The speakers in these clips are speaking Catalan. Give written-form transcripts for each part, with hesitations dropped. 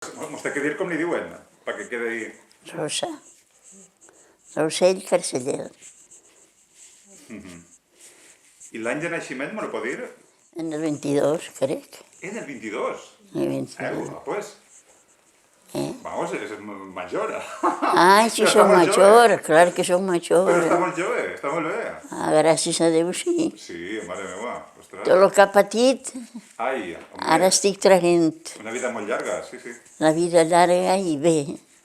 Mos té que dir com li diuen, perquè quedi... Rosa. Rossell Carceller. I l'any de naixement, me lo pot dir? En el 22, crec. En el 22. En el 22. Pues, ¿Eh? vamos, és major. Ai, si Però som està molt major, clar que som Però major. està molt jove, està molt bé. Ah, gràcies a Déu, sí. Sí, mare meva, ostres. Tot el que ha patit, Ai, home, ara estic traient una vida molt llarga, sí, sí. la vida llarga i bé.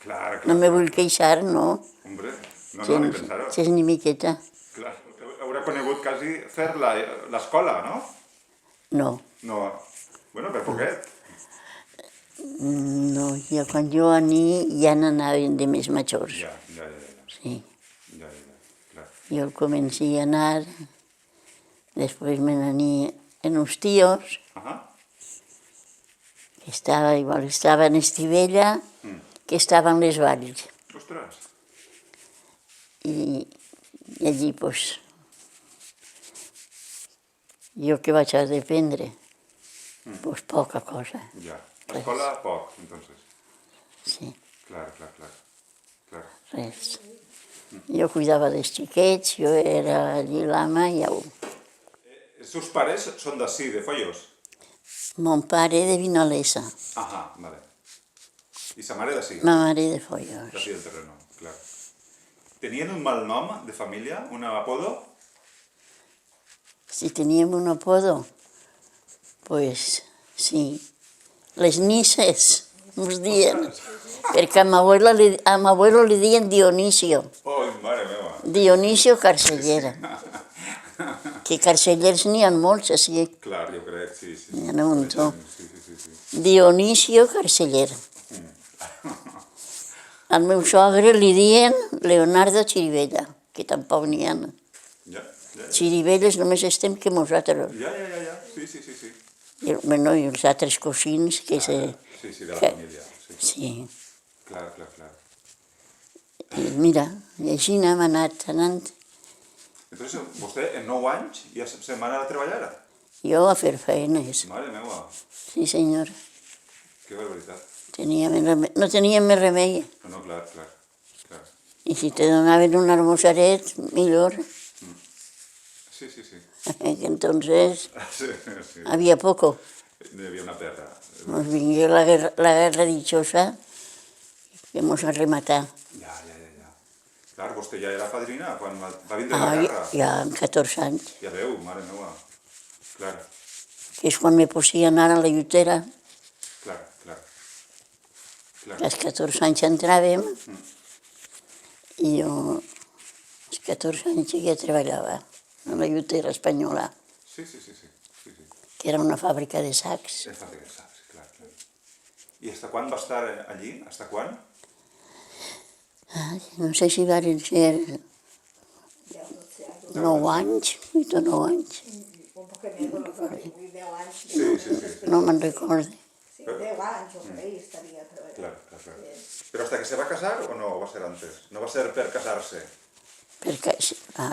Clar, clar. No me clar, vull clar. queixar, no. Hombre, no, ni pensar-ho. Gens ni miqueta. Clar, haurà conegut quasi fer l'escola, no? No. No, bueno, per poquet. No, ja quan jo ania ja n'anaven de més majors. Ja. Sí. Ja, clar. Jo començo a anar, després me n'ania en uns tios, Ahà. que estava en Estivella, que estaven les valls. Ostres. I allí, pues, jo que vaig a dependre, pues poca cosa, Ja. Escola, poc, entonces. sí, Clar. res. Jo cuidava dels xiquets, jo era allí l'ama i au. Els seus pares són d'ací, de Follos? Mon pare de Vinalesa, Ahà, vale. I sa mare d'ací? ma mare de Follos. D'ací del terreno, clar. Tenien un mal nom de família, un apodo? Si teníem un apodo, pues sí, les Nises, ens diuen, perquè a ma abuelo li diuen Dionisio, Oh, mare meva. Dionisio Carcellera, que carcellers n'hi ha molts, així, Clar, jo crec, sí. n'hi ha un muntó. Sí. Dionisio Carceller. Al meu sogre li diuen Leonardo Chirivella, que tampoc n'hi ha. Ja. Chirivelles només estem que nosaltres. Ja. Sí. I els altres cosins que se... Sí, de la família. Sí. Sí. Clar. I mira, i així n'hem anat anant. Entonces, vostè en 9 anys ja se'n va anar a treballar? Jo a fer feines. Mare meva, Sí, senyor. que barbaritat. No teníem més remei. No, clar. I si te donaven un almosaret, millor. Sí. Que entonces Sí. había poco. Hi havia una perra. Nos vingué la guerra dichosa que mos va rematar. Ja. Clar, vostè ja era padrina quan va vindre la guerra. Ja amb 14 anys, Ja veu, mare meva. Clar. que és quan me posia a anar a la llutera. Clar. Als 14 anys entràvem i jo als 14 anys ja treballava a la llutera espanyola, Sí. que era una fàbrica de sacs. Està de saps, clar. I fins quan va estar allí? Fins quan? No sé si van ser 9 anys, 8 o 9 anys, Un poc més, però 10 anys. Sí. no me'n recordo. Sí, 10 anys o per ahí estaria treballant. Clar. Però hasta que se va casar o no va ser antes? No va ser per casar-se?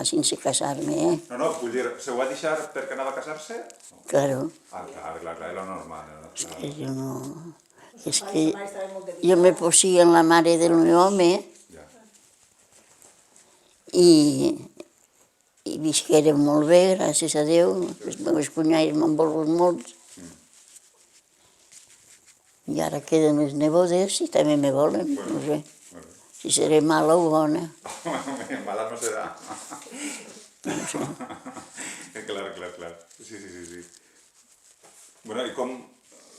Sense casar-me, eh? No, vull dir, se ho va deixar perquè anava a casar-se? Claro, Clar, era normal. que jo no... És que jo me posia en la mare del meu home Ja. i visquérem molt bé, gràcies a Déu. Els meus cunyats m'han volgut molt. I ara queden les nebodes i també me volen, no sé. Si seré mala o bona. Mala no serà. Clar. Sí. Bueno, i com...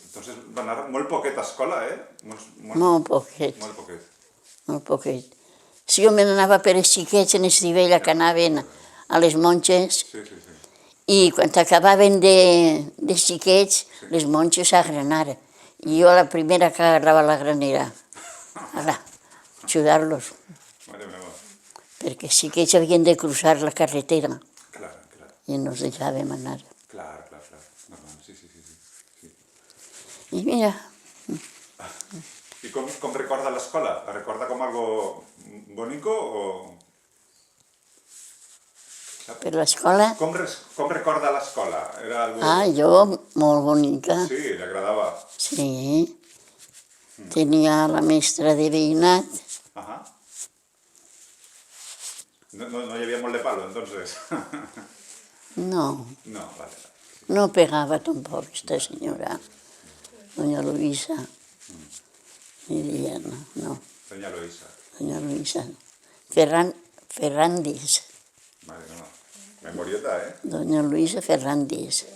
Entonces va anar molt poquet a escola, eh? Molt poquet, Molt poquet. molt poquet. Si jo me n'anava per els xiquets en Estivella, que anaven a les monges, Sí. i quan acabaven de xiquets, les monges a granar. I jo la primera que agarrava la granera. Ara, ajudar-los. Mare meva. Perquè sí que ells havien de cruzar la carretera Clar. i no els deixàvem anar. Clar. Normal, sí. I mira, I com recorda l'escola? La recorda com algo bonico o...? per l'escola, Com recorda l'escola? Era algo... jo molt bonica, Sí, li agradava. sí. Tenia la mestra de veïnat. Ajá. No hi havia molt de palo, entonces. No, No, vale. no pegaba tampoco esta señora, doña Luisa. Ni día, no, Doña Luisa. doña Luisa. Ferrandis, Vale, no. Memorieta, ¿eh? doña Luisa Ferrandis.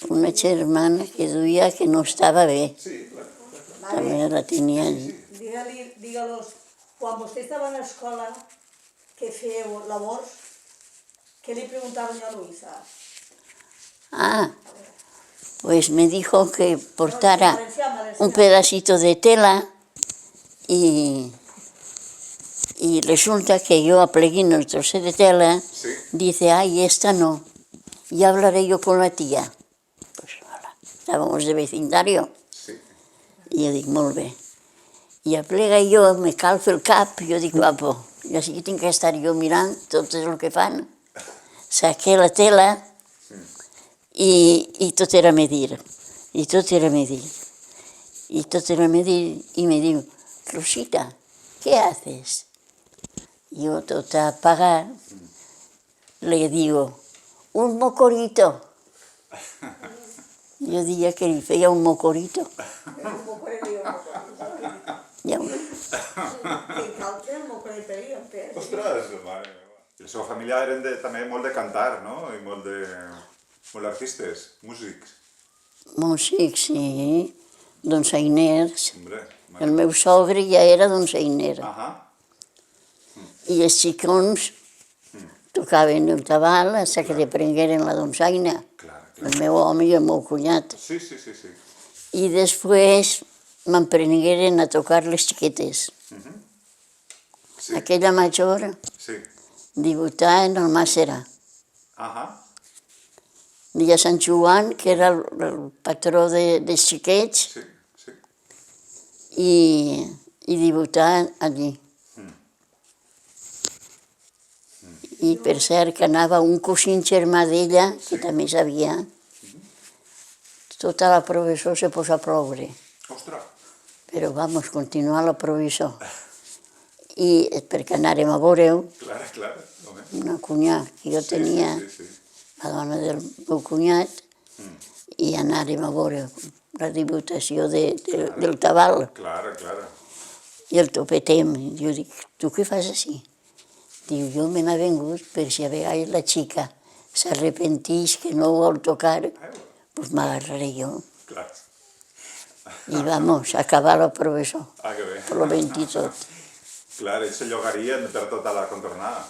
Una germana que duia que no estava bé, Sí, claro. també la tenia allí. Dígalos, quan vostè estava a l'escola, que feu labors, què li preguntava doña Luisa? Ah, pues me dijo que portara un pedacito de tela y resulta que yo aplegué el trozo de tela, Sí. dice, ay, esta no, ya hablaré yo con la tía. Pues hola, estábamos de vecindario Sí. i jo dic, molt bé. I aplega jo, me calfo el cap, jo dic, guapo, ja sí que tinc que estar jo mirant tot el que fan. Saqué la tela i tot era medir, i tot era medir. Y tot era medir y me digo, Rosita, ¿qué haces? Yo toda apagada le digo, un mocorito. Jo diria que li feia un mocorito. Un mocoret i un mocoret. Ja, Que calça el mocoret per ahir, en Pere. Ostres, mare meva. I la seva família eren també molt de cantar, no? I molt d'artistes, músics. músics, sí, donsainers. Hombre, El meu sogre ja era donsainer. Ahà. I els xicons tocaven el tabal fins que aprengueren la donsaina. Clar, El meu home i el meu cunyat. Sí, sí, sí, sí. I després m'emprengueren a tocar les xiquetes. Sí. Aquella major Sí. debutà en el Màssera. Ahà. Dia Sant Joan, que era el patró dels xiquets, Sí, sí. i debutà allí. I per cert que anava un cosín germà d'ella, que també sabia, tota la professor se posa a ploure. Ostres. Però vamos, continuar la professor. I perquè anàrem a veure-ho, Clar, clar. Home. una cunyà que jo tenia, Sí, sí, sí. la dona del meu cunyat, i anàrem a veure la debutació del tabal. Clar, clar. I el topetem. Jo dic, tu què fas així? Diu, jo me n'ha vengut per si a vegades la xica s'arrepentix que no vol tocar, doncs m'agarraré jo. Clar. I vamos, acabar la professor, Ah, que bé. per lo ben i tot. Clar, ells se llogarien per tota la contornada.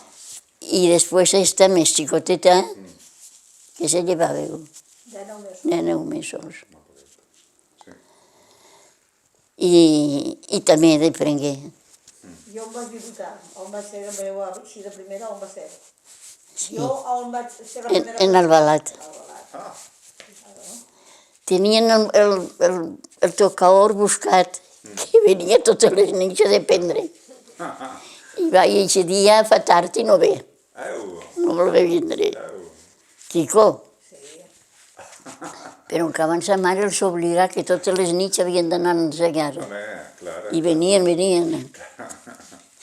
I després esta més xicoteta, que se llevava De 9 mesos. de 9 mesos. Sí. I també d'aprengué. Jo on vaig debutar, on va ser la meva així de primera, on va ser? Sí. Jo on vaig ser la En primera... Albalat. Ah, Tenien el tocaor buscat, que venia totes les nits a dependre. I va, i aquest dia fa tard i no ve, no vol ve vindre. Quico. Però en canvi sa mare els obligà que totes les nits havien d'anar a ensenyar. home, clar. I venien.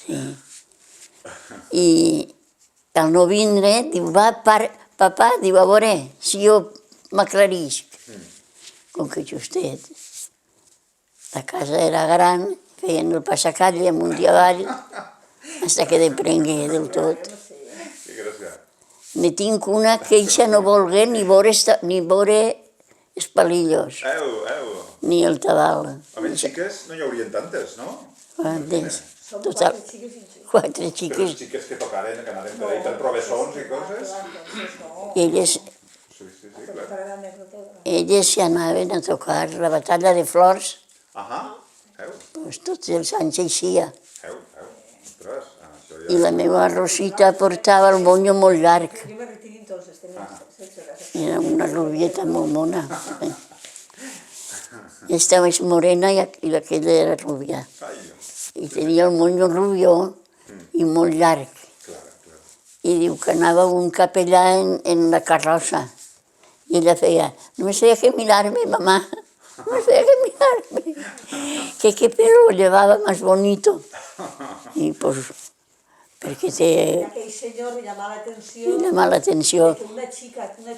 Sí. I al no vindre, diu, va, papà, diu, a veure si jo m'aclarisc. Com que justet, la casa era gran, feien el passacalle amunt i avall, fins que deprengué del tot. Que gràcia. Ne tinc una que eixa no volgué ni veure els palillos, ni el tabal. Home, xiques no hi haurien tantes, no? Som Total, 4 xiques i un xic. 4 Però les xiques. xiques que tocaren, que anaven per ahí per professors i coses. No, I elles Sí, sí, sí, clar. per anar més de tot. Elles s'hi anaven a tocar la batalla de Flors, Ahà. doncs tots els anys eixia. Ostres, això I la meva Rosita portava el monyo molt llarg. Jo me retiro entonces, tenia sense res. Era una rubieta molt mona. Esta és morena i aquella era rubia. Ai, I tenia el monyo rubio i molt llarg. clar, clar. I diu que anava un capellà en la carrossa. I ella feia, només feia que mirar-me, mamà. me hacía que mirarme, que qué pelo llevaba más bonito. Y pues, porque Y te aquell senyor li llamava l'atenció llama la atención. que una chica en la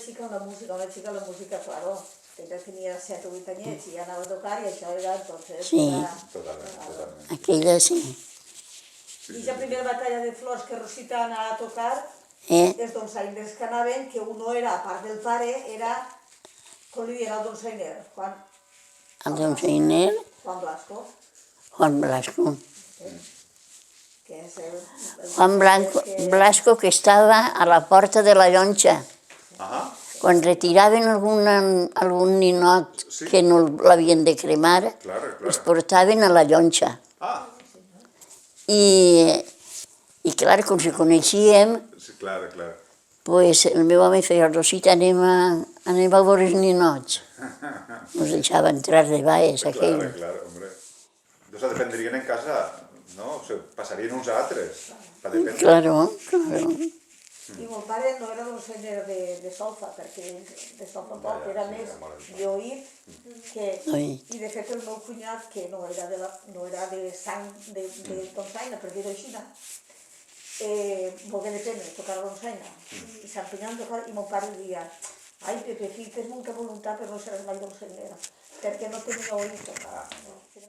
música, claro, ella tenia 7 o 8 anyets i ja anava a tocar i això era, entonces, Sí. era... Totalment. Aquella sí. I la primera batalla de flors que Rosita anava a tocar, ¿Eh? els donsainers que anaven, que uno era, a part del pare, era, com li diuen el donsainer? Al Donsainer, Juan Blasco, Juan Blasco. que és el Juan Blasco que estaba a la porta de la llonxa. Ajá. Quan retiraven algun ninot Sí. que no l'havien de cremar, Claro, els claro. portaven a la llonxa. Ah, I clar, com se coneixíem, sí, claro, claro. pues, el meu home feia, Rosita, anem a veure els ninots. Ens deixava entrar de baix, Claro, aquell. claro, hombre. Entonces dependrien en casa, no? O sea, passarien uns a altres. Pa dependre. Claro, claro. I mon pare no era donsainer de solfa, perquè de solfa poc, era més d'oït que... Oït. I de fet el meu cunyat, que no era de sang de donsaina, per dir-ho així, volgué aprendre a tocar la donsaina. I s'empenyava a tocar, i mon pare deia, ai, Pepe, fill, tens molta voluntat, però no seràs mai donsainera, perquè no tenia oït. Jo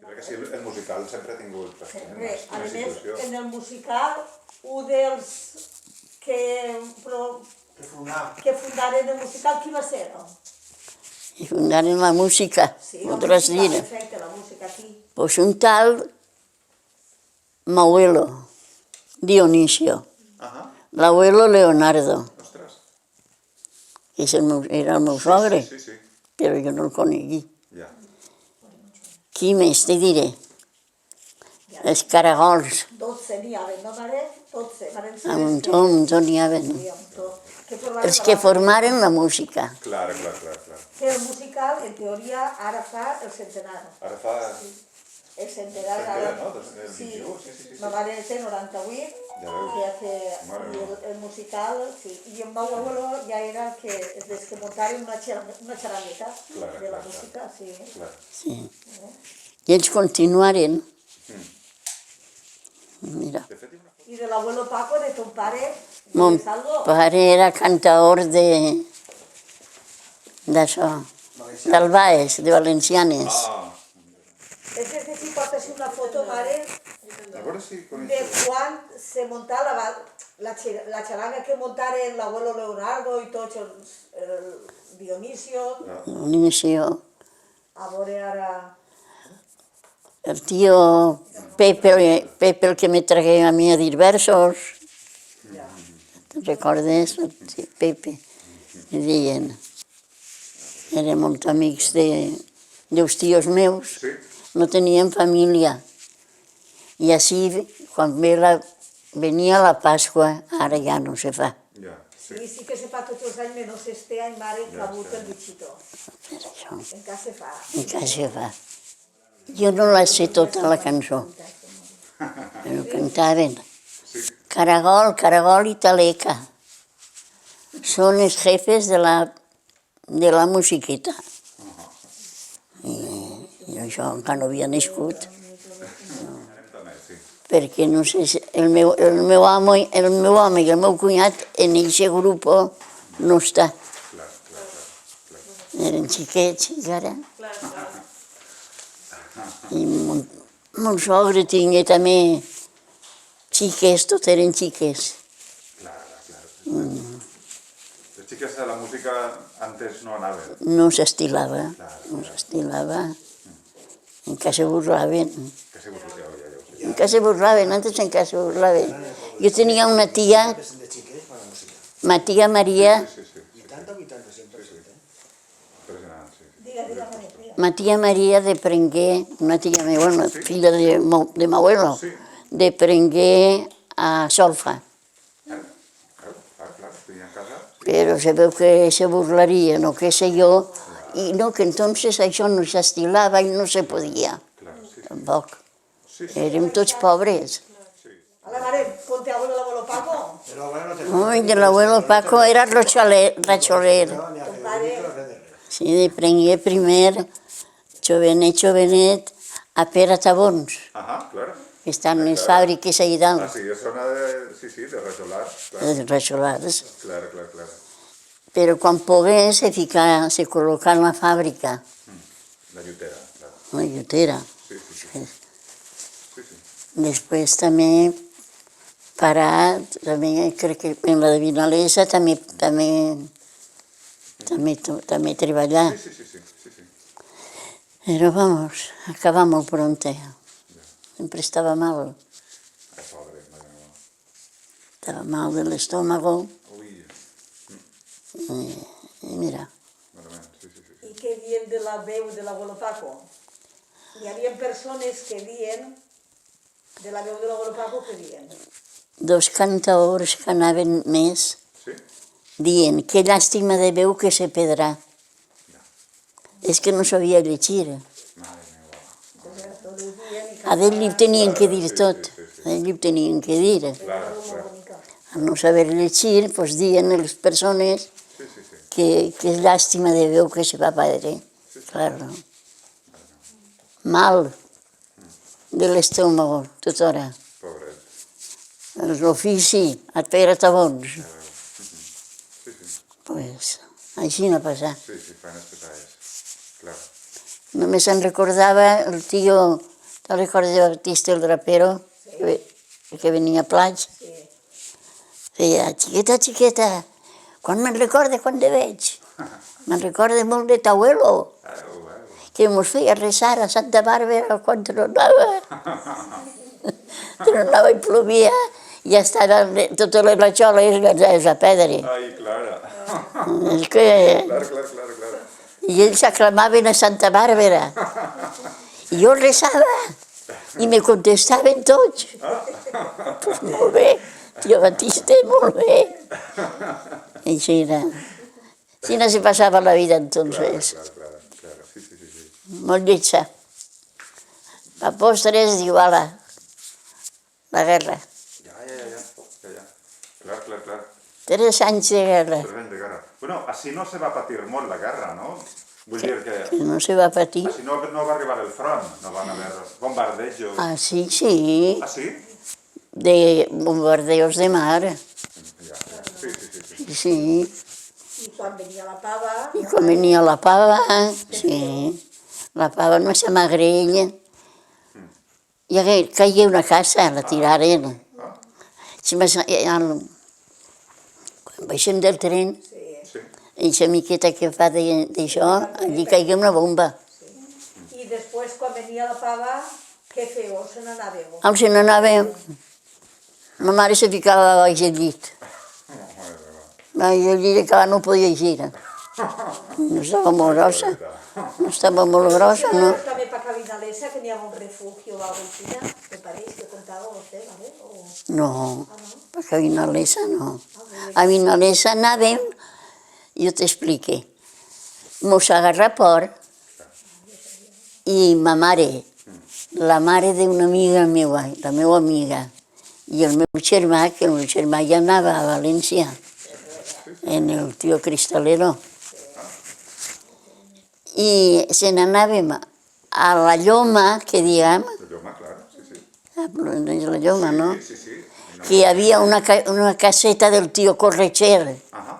crec que sí, el musical sempre ha tingut Sempre. A una més, situació. en el musical, un dels que fundaren el musical, qui va ser, no? I fundaren la música, la podràs música, dir. perfecte, la música aquí. Pues un tal Mauelo, Dionisio, Ajá, l'abuelo Leonardo, ostres. que era el meu sogre, Sí, sí, però jo no el conegui. ja. Qui més te diré? Els caragols, 12 n'hi havia, no, mare? 12. a muntó n'hi havia. Els que formaren la música. Claro, claro, claro, claro. Que el musical, en teoria, ara fa el centenar. Ara fa... El centenar, Centenar, ara... no? 2021, sí. Ma mare té 98, Ja veus. o sigui que Mare i meva. el musical, sí. I el meu abuelo ja era el que, des que muntaren una xerraneta Claro, de la claro, música, sí. Clar. Sí. I ells continuaren. Mira, De fet, hi ha una foto. I de l'abuelo Paco, de ton pare, mon ¿tienes algo? pare era cantaor d'això, del Baix, de Valencianes. Ah, És que si portes una foto, mare, a veure si de coneixes. quan se muntava la xaranga que muntaren l'abuelo Leonardo i tots el Dionisio, L'inicio. a veure ara... El tío Pepe el que me tragué a mí a dir versos. Te'n recordes? El tío Pepe. Me deien. Érem molt amics dels tios meus. Sí, No tenien família. I així, quan venia la Pasqua, ara ja no se fa. ja, sí. Sí que se fa tots els anys, menys este any, mare, que ha hagut el bitxito. Per això, Encara se fa. encara se fa. Jo no la sé tota la cançó, però cantaven. Sí, Caragol, Caragol y Taleca. Son los jefes de la musiqueta. I això encara no havia nascut, anem també, sí. perquè no sé si el meu home i el meu cunyat en aquest grup no està. Clar. Eren xiquets encara. I mon sogre tingué també xiques, tot eren xiques. Clar. Les xiques de la música antes no anaven. No s'estilava, no s'estilava. Encara se burlaven. Que se vos ja ho sé. Encara se burlaven, antes encara se burlaven. Jo tenia una tia, de xiquets para la música. ma tia Maria, Sí. 80 o 80 sempre, sí. Impressionant, sí. Digue, mare, digue. ma tia Maria de Prenguer, una tia meva, una filla de m'abuelo, Sí. de Prenguer a Solfa. Clar, tenia en casa. Però se veu que se burlarien o què sé jo, i no, que entonces això no s'estilava i no se podia, Clar, sí. tampoc. Sí. Érem tots pobres. Hola, mare, ponte abuelo el abuelo Paco. Pero bueno, no te Ay, del abuelo Paco era Racholer. no, ni a Federico, no sé de res. Sí, de Prenguer primer, jovenet, a Pere Tabons, Ajá, claro. que están Ah, les claro. fàbriques ahí dalt, Ah, sí, es zona de... Sí, sí, de Resolar. Claro, les resolades. claro, claro, claro. Però quan pogués se col·locà en la fàbrica, La llutera, claro. la llutera. Sí, sí, sí. Sí, sí. Després també parat, també crec que en la de Vinalesa també treballar. Sí, sí, sí, sí, sí, sí. Però vamos, acabà molt pronto. Sempre estava mal. Ay, pobre, madre mía. Estava mal de l'estómago Uy, i mira, madre mía, sí, sí, sí. I què dient de la veu de l'abuelo Paco? Hi havia persones que dien, de la veu de l'abuelo Paco, que dien. dos cantaors que anaven més ¿Sí? dient que llàstima de veu que se pedrà. És que no sabia llegir. Madre mía, guau. Entonces, tot el dien i A ell li tenien que dir Sí, tot. sí, sí, sí. A ell li tenien que dir. Claro, molt claro. bonica. Al no saber llegir, pues dient a les persones Sí, sí, sí. que és llàstima de veu que se va perdre. Claro. Mal de l'estómago, tota hora. Pobre. L'ofici, a Pere Tabons. Sí, sí. Pues, així no passa. Sí, sí, faenas pesades. Claro. Només se'n recordava el tio, te'n recordes de Baptista el Drapero? Que venia a Plats? Sí. Deia, xiqueta, xiqueta, quan me'n recorde quan te veig? Me'n recorde molt de t'abuelo, que mos feia resar a Santa Bàrbara quan tronava. Tronava i plovia, i ja estaven totes les rajoles gatzades a pedra. Ay, Clara. És que... Claro, claro, claro, claro. I ells aclamaven a Santa Bàrbara. I jo resava, i me contestaven tots. Pues molt bé, tio Batista, molt bé. I així era. Així no se passava la vida entonces. Claro, claro, claro. Sí, sí, sí, sí. Molt lletja. Pa postres diu, ala, la guerra. Ya, ya, ya, ya. Ya, ya. Claro, claro, claro. 3 anys de guerra. Tremenda guerra. Bueno, así no se va patir molt la guerra, no? Vull dir que Que no se va patir. així no va arribar el front, no van haver bombardejos. Ah, sí, sí, Ah, sí? de bombardeos de mar. Ja, ja. Sí, sí, sí, sí. Sí, I quan venia la pava... i quan venia la pava, sí, la pava no s'amagrella. I caigué una casa, la tiraren. Quan baixem del tren, Sí. eixa miqueta que fa d'això, allí caigué una bomba. I després, quan venia la pava, què feu? Se n'anàveu? On se n'anàvem? Ma mare se ficava baix al llit. Baix al llit que no podia girar. No estava molt grossa. No estava molt grossa, no? També per Cabinalesa, que n'hi ha un refugi o alguna cosa, me pareix que contava vostè, ¿vale? O... No, perquè a Vinalesa no. A Vinalesa anàvem, jo t'explique, mos agarrà por i ma mare, la mare d'una amiga meva, la meva amiga, i el meu germà, que el meu germà ja anava a València, en el tio Cristalero. I se n'anàvem a la Lloma, que diguem, La Lloma, claro, sí, sí. a la Lloma, no? Sí, sí, sí. Que hi havia una caseta del tio Corretxer Ajá.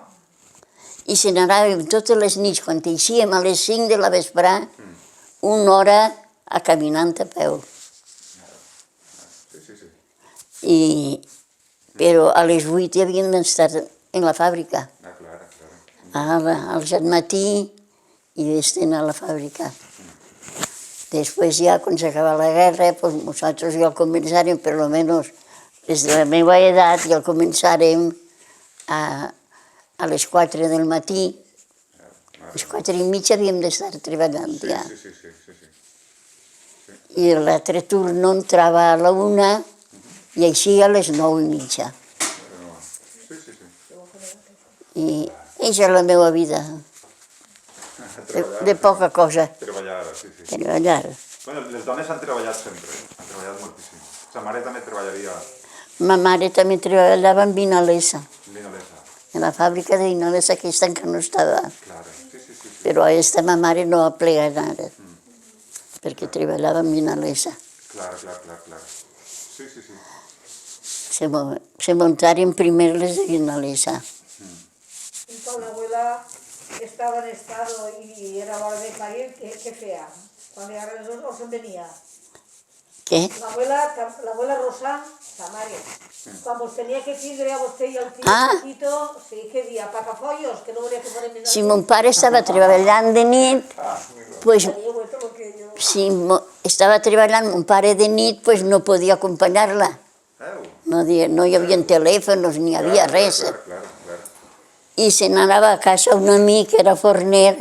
i se n'anàvem totes les nits, quan eixíem a les 5 de la vesprà, una hora a caminant a peu. Sí, sí, sí. Però a les 8 ja havíem d'estar en la fàbrica, Ah, claro, claro. al matí i d'estar a la fàbrica. Després ja, quan s'acaba la guerra, pues nosaltres ja començarem, per almenys des de la meva edat, ja començarem a les 4 del matí. A les 4 i mitja havíem d'estar treballant ja. Sí, sí, sí, sí, sí. I l'altre turno entrava a la 1 i així a les 9 i mitja. Sí, sí, sí. I això és la meva vida, de poca cosa, Treballar, sí, sí. treballar. Bueno, les dones han treballat sempre, han treballat moltíssim. Sa mare també treballaria Ma mare també treballava en Vinalesa, en Vinalesa. en la fàbrica de Vinalesa, aquesta encara no estava. Claro, sí, sí, sí, sí. Però aquesta ma mare no ha plegat nada. perquè treballava en Vinalesa. Clar. Sí. Se montaren primer les de Vinalesa. Y cuando la abuela estaba en estado y era hora de parir, ¿qué fea? Cuando ya no se venía. Què? La abuela Rosán, Samaria, cuando os tenía que tindre a vostè y al tío Ah. Paquito, sí, ¿qué día? Pacafollos, que no volia que fuera Si mon pare estava treballant de nit, pues, si estava treballant mon pare de nit, pues no podia acompanyar-la. No hi havia telèfons ni hi havia res. Clar. I se n'anava a casa un amic que era forner,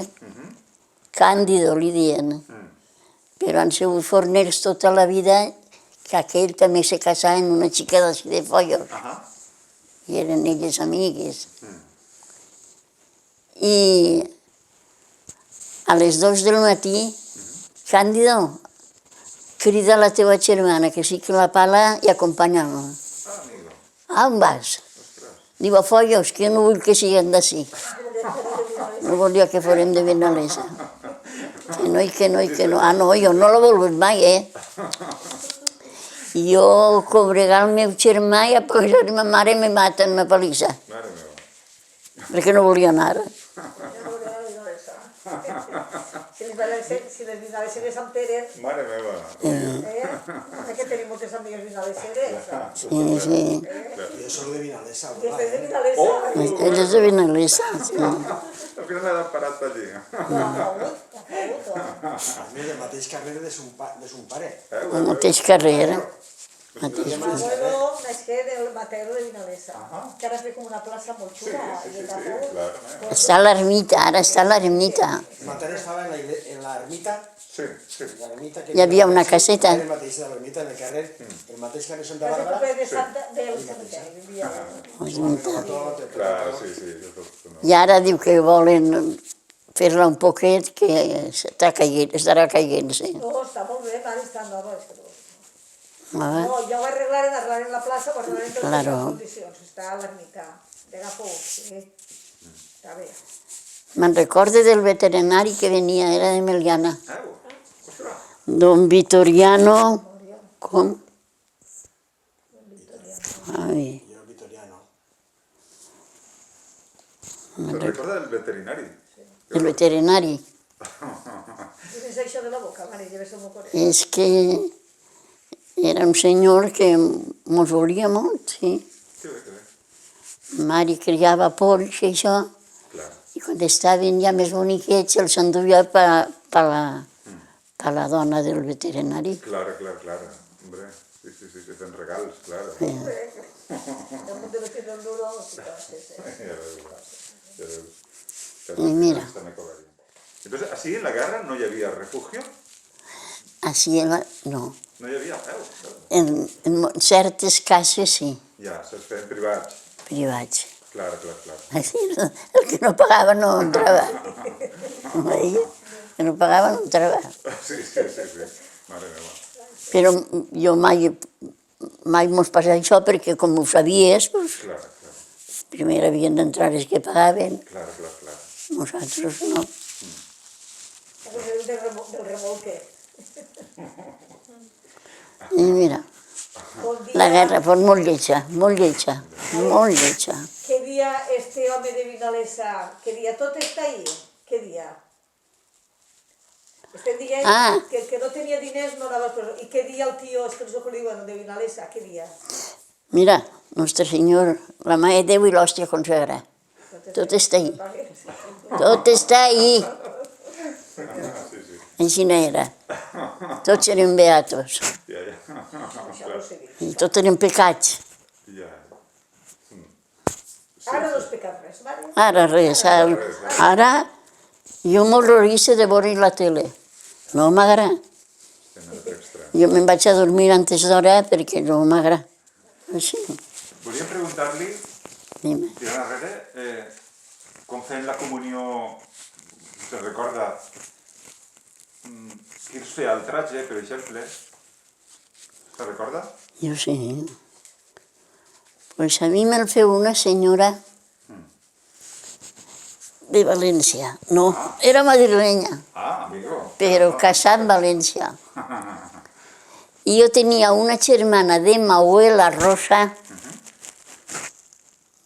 Càndido li diuen. Però han sigut forners tota la vida, que aquell també se casà amb una xica d'ací de Follos. I eren elles amigues. I a les 2 del matí, Càndido, crida a la teva germana, que sí que la pala, i acompanya-la. Ah, on vas? Diu, a Follos, que jo no vull que siguin d'ací. No volia que fórem de Vinalesa. Que no. Ah, no, jo no l'he volgut mai, Jo cobregar el meu germà i a posar ma mare me mata en una palissa. Mare meva. Perquè no volia anar. Si les vinaleseres s'enteren, Mare meva. que tenim moltes amigues vinaleseres. Sí. Yo soy de Vinalesa, I ¿verdad? estàs de Vinalesa. Ell és de Vinalesa, sí. Al final m'ha parat allí. A mí del mateix carrer de son pare. El mateix carrer. L'abuelo nasqué del Mateo de Vinalesa, que ara té com una plaça molt xula. Està a l'ermita, ara està a l'ermita. Matar estaba en la ermita. Sí. La ermita que Hi havia una caseta. El mateix de l'ermita en el carrer. El mateix carrer Santa La Bàrbara. de Santa del cementeri, vivia. Clar, sí. I ara diu que volen fer-la un poquet, que estarà caient-se. No, està molt bé, mare, està nova. Ah, No, ja ho arreglaren la plaça, ho arreglaren en Claro. les condicions. Està a l'ermita de Gafó, sí. Està bé. me'n recordo del veterinari que venia, era de Meliana. Ostres. Don Vitoriano... Com? Ai, Yo Vitoriano. Te'n recorda del veterinari? el veterinari. Digues això de la boca, mare, lleves el mocoret. És que era un senyor que mos volia molt, sí. Que bé. Mari criava polls i això, Clar. i quan estaven ja més boniquets els enduia per la dona del veterinari. Clar. Hombre, sí, que fent regals, clar. Sí. El mundo de tiene un duro, sí. Ya ves. Y mira. Entonces, así en la guerra no hi havia refugio? Així no. No hi havia peu. En certes cases sí, Ja, se'ls feien privats. privats. Clar. Així, el que no pagava no entrava. El que no pagava no entrava. Sí. Mare meva. Però jo mai mos passa això perquè com ho sabies, doncs, Clar. primer havien d'entrar els que pagaven, Clar. nosaltres no. Del remolque. I mira, Bon dia. la guerra fos molt lletja, molt lletja. ¿Qué día este hombre de Vinalesa? ¿Qué día todo está ahí? ¿Qué día? Este día que no tenía dinero no daba cosas. ¿Y qué día el tío, es que no sé cómo digo, de Vinalesa? ¿Qué día? Mira, Nostre Senyor, la Mà de Déu i l'hòstia consagrada. Tot està ahí. Tot està ahí. Així no era. Tots eren beatos. Ja. Això no sé dir. I tots eren pecats. Ja. Ara no has pecat res, vale? Ara res. Ara jo m'horrorice de veure la tele. No m'agrada. Jo me'n vaig a dormir antes d'hora perquè no m'agrada. Així. Volíem preguntar-li, Dime. tirant enrere, com feien la comunió, se'n recorda, qui els feia el tratge, per exemple? Se'n recorda? Jo sí. Pues a mi me'l feu una senyora de Valencia. No, era madrileña, Ah, amigo. pero casada en Valencia. Y yo tenía una hermana de mi abuela Rosa,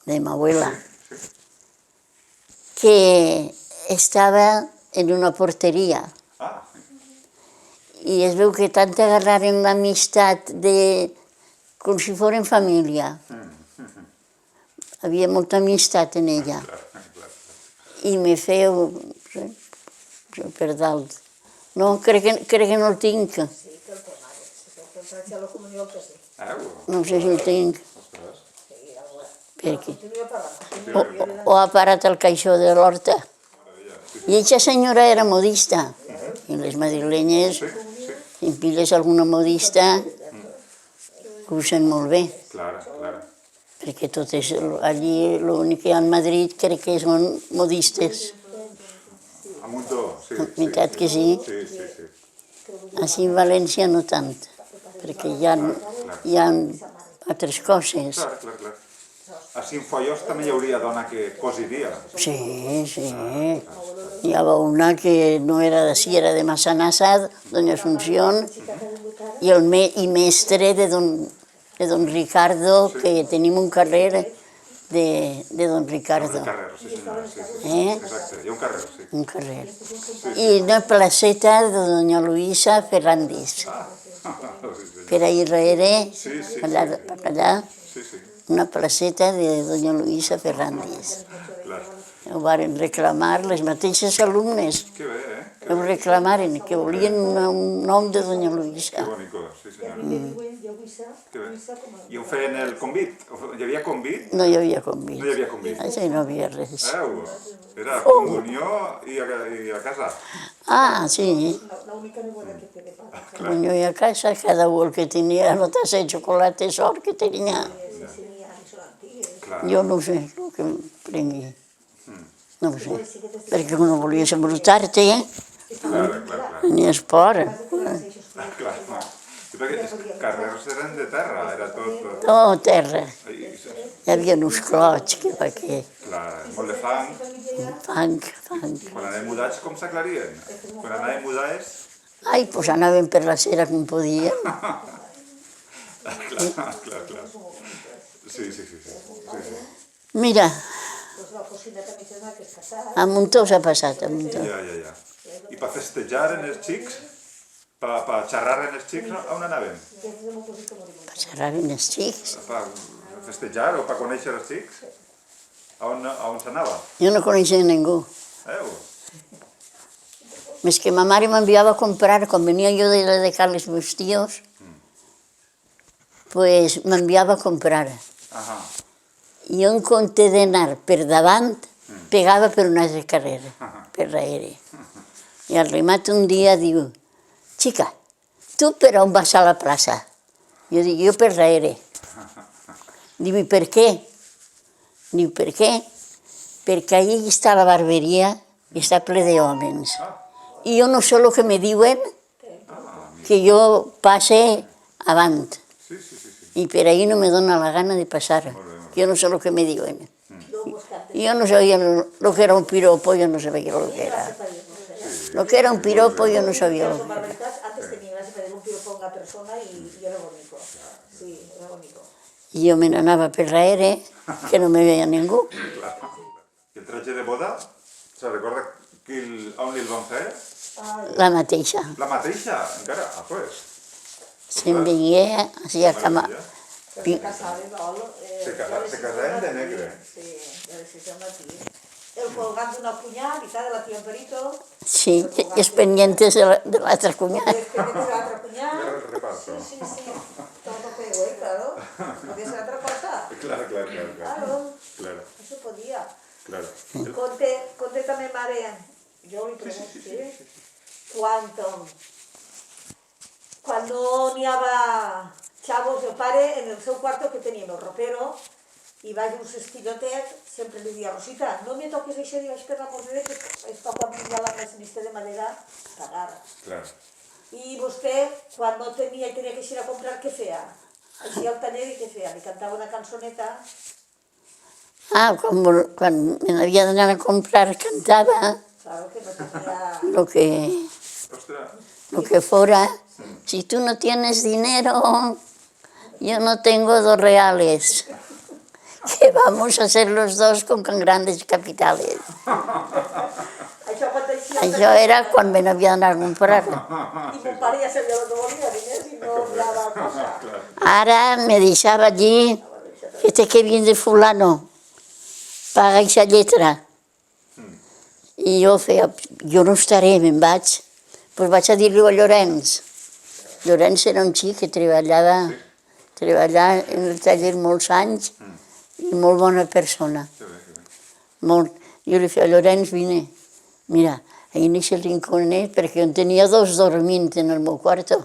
de mi abuela, que estaba en una portería. Ah, I es veu que tant agarraren l'amistat com si foren família. Havia molta amistat en ella. I me feu per dalt. No, crec que no el tinc. Sí, que el tomàquet, sí, que el traig a la comunió que sí. No sé si el tinc. Ostres. Sí, algo. Per què? Continua parlant. O ha parat el caixó de l'horta. I eixa senyora era modista. I les madrilenyes, si em pilles alguna modista, ho usen molt bé. Claro, claro. Perquè totes, allí l'únic que hi ha a Madrid crec que són modistes. A muntó, sí. Veritat que sí? Sí, sí, sí. Així en València no tant, perquè hi ha altres coses. Clar, clar, clar. Així en Foios també hi hauria dona que cosiria. Sí, sí. Hi havia una que no era d'ací, era de Massanassa, doña Asunción, i mestre de don Ricardo, que tenim un carrer de don Ricardo. Un carrer, sí senyora, sí, sí. Exacte, hi ha un carrer, sí. Un carrer. I una placeta de doña Luisa Ferrandis, que era irraere, allà, Sí, sí, una placeta de doña Luisa Ferrandis. clar. Ho varen reclamar les mateixes alumnes. Que bé, Ho reclamaren, que volien un nom de doña Luisa. Que bonico, sí I a senyora. mi me diuen, jo Luisa, Que bé. Luisa com a... I ho feien el convit? Hi havia convit? No hi havia convit. No hi havia convit. Això no havia res. Era comunió i a casa. Ah, sí. La única neboda que té de pare. Comunió i a casa, cada un el que tenia la tassa de xocolata sort que tenia. Sí, sí, n'hi ha, són antigues. Clar. Jo no ho sé, el que em prengui. No ho sé, perquè no volies embrutar-te, Clar, clar, clar. tenies por. Clar. Sí, perquè els carrers eren de terra, era tot... No, terra. Ai, Hi havia uns clots que va que... clar, molt de fang. Fang. Quan anàvem mudats, com s'aclarien? Quan anàvem mudats... Ai, doncs anàvem per la cera com podíem. Clar. Sí. Mira, Pues la cocina també té una que és casada. a Montó s'ha passat, a Montó. Ja. I per festejar en els xics, per xerrar en els xics, on anàvem? Passaven els xics. Per festejar o per conèixer els xics? On s'anava? Jo no coneixia ningú. Més que ma mare m'enviava a comprar, quan venia jo de dejar els meus tios, pues m'enviava a comprar. Ahà. I jo, en compte d'anar per davant, pegava per un altre carrer, per darrere. I al remat un dia diu, xica, tu per on vas a la plaça? Jo dic, jo per darrere. Diu, i per què? Diu, per què? Perquè allí està la barberia i està ple d'homes. I jo no sé el que me diuen, que jo passe avant. Sí. Y por ahí no me dona la gana de pasar. Yo no sé lo que me digan. Yo no sabía lo que era un piropo, yo no sabía lo que era. Lo que era un piropo, yo no sabía lo que era. Antes tenía gracia para un piropo a una persona y era bonito. Sí, era bonito. Y yo me anava per darrere, que no me veia ningú. I el traje de boda, se recorda on el van fer? La mateixa. La mateixa, encara? Ah, pues. Se'n venia, hacía cama. Se casaven, no? Se casaven de negre. Sí, ja de 6 del matí. El colgat d'una cunyat i tal, de la tia Amperito. Sí, els pendientes de l'altre cunyat. El que de l'altre cunyat. Era el reparto. Sí. Todo pego, claro. Podía ser otra cosa. Claro. Claro, eso podía. Claro. Conté també, mare, jo li pregunto, quan no n'hi havia xavos, el pare, en el seu quarto que teníem el ropero, i vaig un cestillotet, sempre li dia, Rosita, no me toques això, dic, per l'amor de Déu, que és quan vingui la maquinista de madera, pagar. Claro. I vostè, quan no tenia i tenia que ir a comprar, què feia? Així al taller i què feia? Li cantava una cançoneta. Cuando me había de anar a comprar cantaba Claro que no tenía... Ostras, lo que fuera. Si tú no tienes dinero, yo no tengo 2 reales. Que vamos a ser los dos con grandes capitales. Això quan teixia... Això era quan me n'havia d'anar a comprar. I mon pare ja sabia el que volia, diners, i no mirava cosa. Ara me deixava allí, que viene de fulano, paga aquesta lletra. I jo feia, jo no estaré, me'n vaig. Doncs vaig a dir-li a Llorenç. Llorenç era un xic que treballava en el taller molts anys i molt bona persona. que bé, que bé. Molt. Jo li feia, Llorenç, vine, mira, ahí en aquest rinconet, perquè jo tenia 2 dormint en el meu quarto.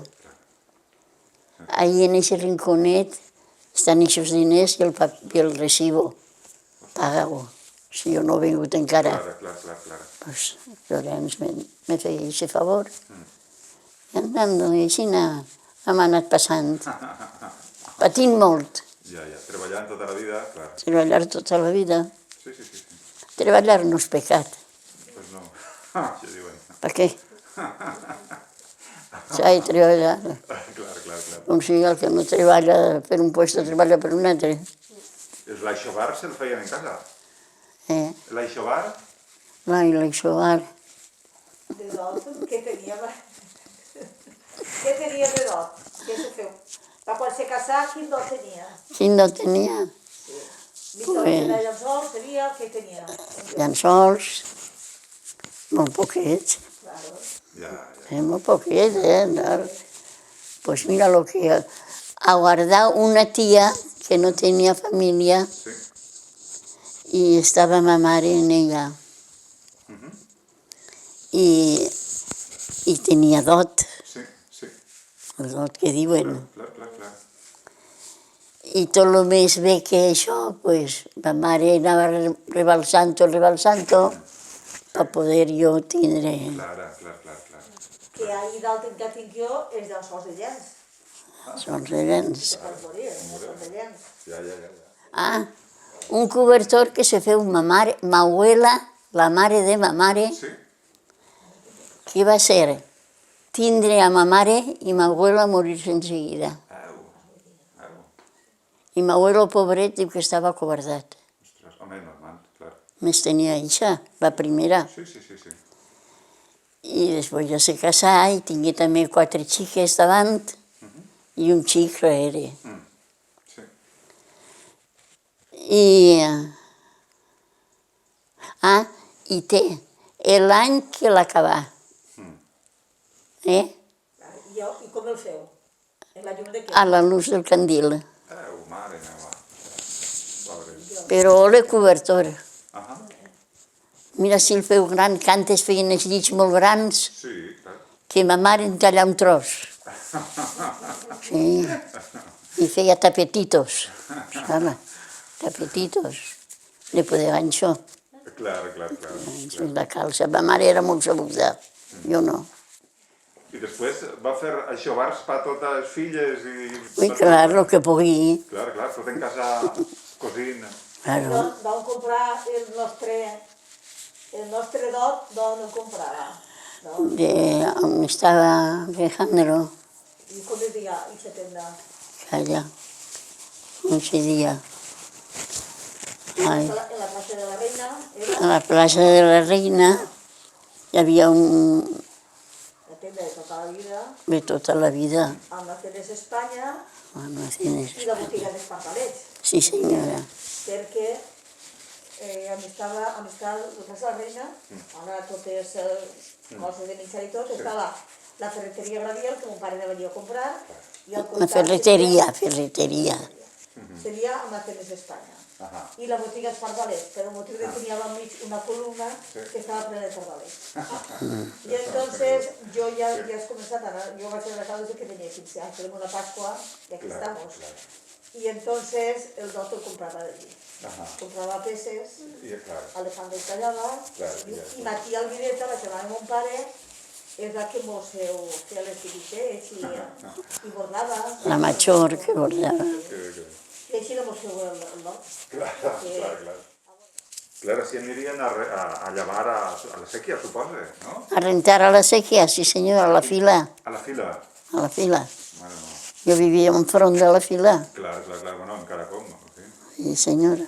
Ahí en aquest rinconet estan aquests diners i el recibo. Paga-ho. Si jo no he vingut encara. Clar. Pues Llorenç me feia aquest favor. I andando, i així hem anat passant. Patint molt, Ja, treballant tota la vida, clar. treballar tota la vida. Sí. Treballar no és pecat. Pues no, això diuen. Per què? S'ha de treballar. Clar. Com si el que no treballa per un lloc treballa per un altre. Els laixobar se'l feien en casa? L'aixobar? Lai, l'aixovar. De dot, què tenia? Què tenia de dot? Què se feu? Va quan se casà, quin dot tenia? Quin no tenia? Mitjons de llençols, tenia, què tenia? Llençols, molt poquets. Claro. Ja. Molt poquets, Pues mira lo que aguardar una tía que no tenía familia Sí. y estaba mi madre en ella. Y tenía dot, Sí. el dot que diuen. Clar. I tot el més bé que això, pues, ma mare anava rebalsant per poder jo tindre. Clar. Que ahir dalt en què tinc jo és dels sols de llenç. Són rebens. Que pots morir, no són de llenç. Ja. Un cobertor que se feu ma mare, ma abuela, la mare de ma mare, Sí? que va ser tindre a ma mare i ma abuela morir-se en seguida. Au. I ma abuelo, pobret, diu que estava cobertat. Ostres, home, normal, clar. Més tenia eixa, la primera. Sí. I després ja se casà i tingué també 4 xiques davant i un xic darrere. Sí. I té l'any que l'acabà. I com el feu? En la llum de què? A la luz del candil. Au, mare meva. Pobre. Però ole cobertor. Ahà. Mira si el feu gran, que antes feien els llits molt grans, Sí, clar. que ma mare en tallà un tros. Sí. I feia tapetitos. Home, tapetitos. De poder ganxo. Clar. Ganxos de calça. Ma mare era molt sabuda. Jo no. I després va fer aixobars per totes les filles i... Ui, clar, el que pugui. Clar, tot en casa cosint. Claro. Vam comprar el nostre dot, d'on el comprava. De on estava Alejandro, I com es deia, i se tenda. allà, on se dia. Ai, En la plaça de la Reina, a la plaça de la Reina hi havia la tenda de tota la vida, de tota la vida, amb la Ceres Espanya almacenes. i la botiga d'Espartalets. Sí, senyora. Perquè on estava la plaça de la Reina, ara totes coses de mitjà i tot, estava la ferreteria Graviel, que mon pare anava allí a comprar, i al Una costat ferreteria. seria amb la Ceres Espanya. I la botiga Espartalets, per el motiu de que tenia al mig una columna que estava plena de pardalets. I entonces jo ja has començat a anar, jo vaig anar a casa desde que tenia 15 anys, fem una Pascua y aquí estamos. Y entonces el dot el comprava d'allí. Comprava peces, Alejandro tallava, i Matia Alvideta, la germana de mon pare, és la que mos feia les tirixets i bordava. La major que bordava. I així no mos feu el dot. Clar. Clar, així anirien a llevar a la sèquia, suposa, no? A rentar a la sequía, sí senyor, a la fila, A la fila. a la fila. Bueno, no. Jo vivia enfront de la fila, Clar, bueno, encara com, sí. sí senyora,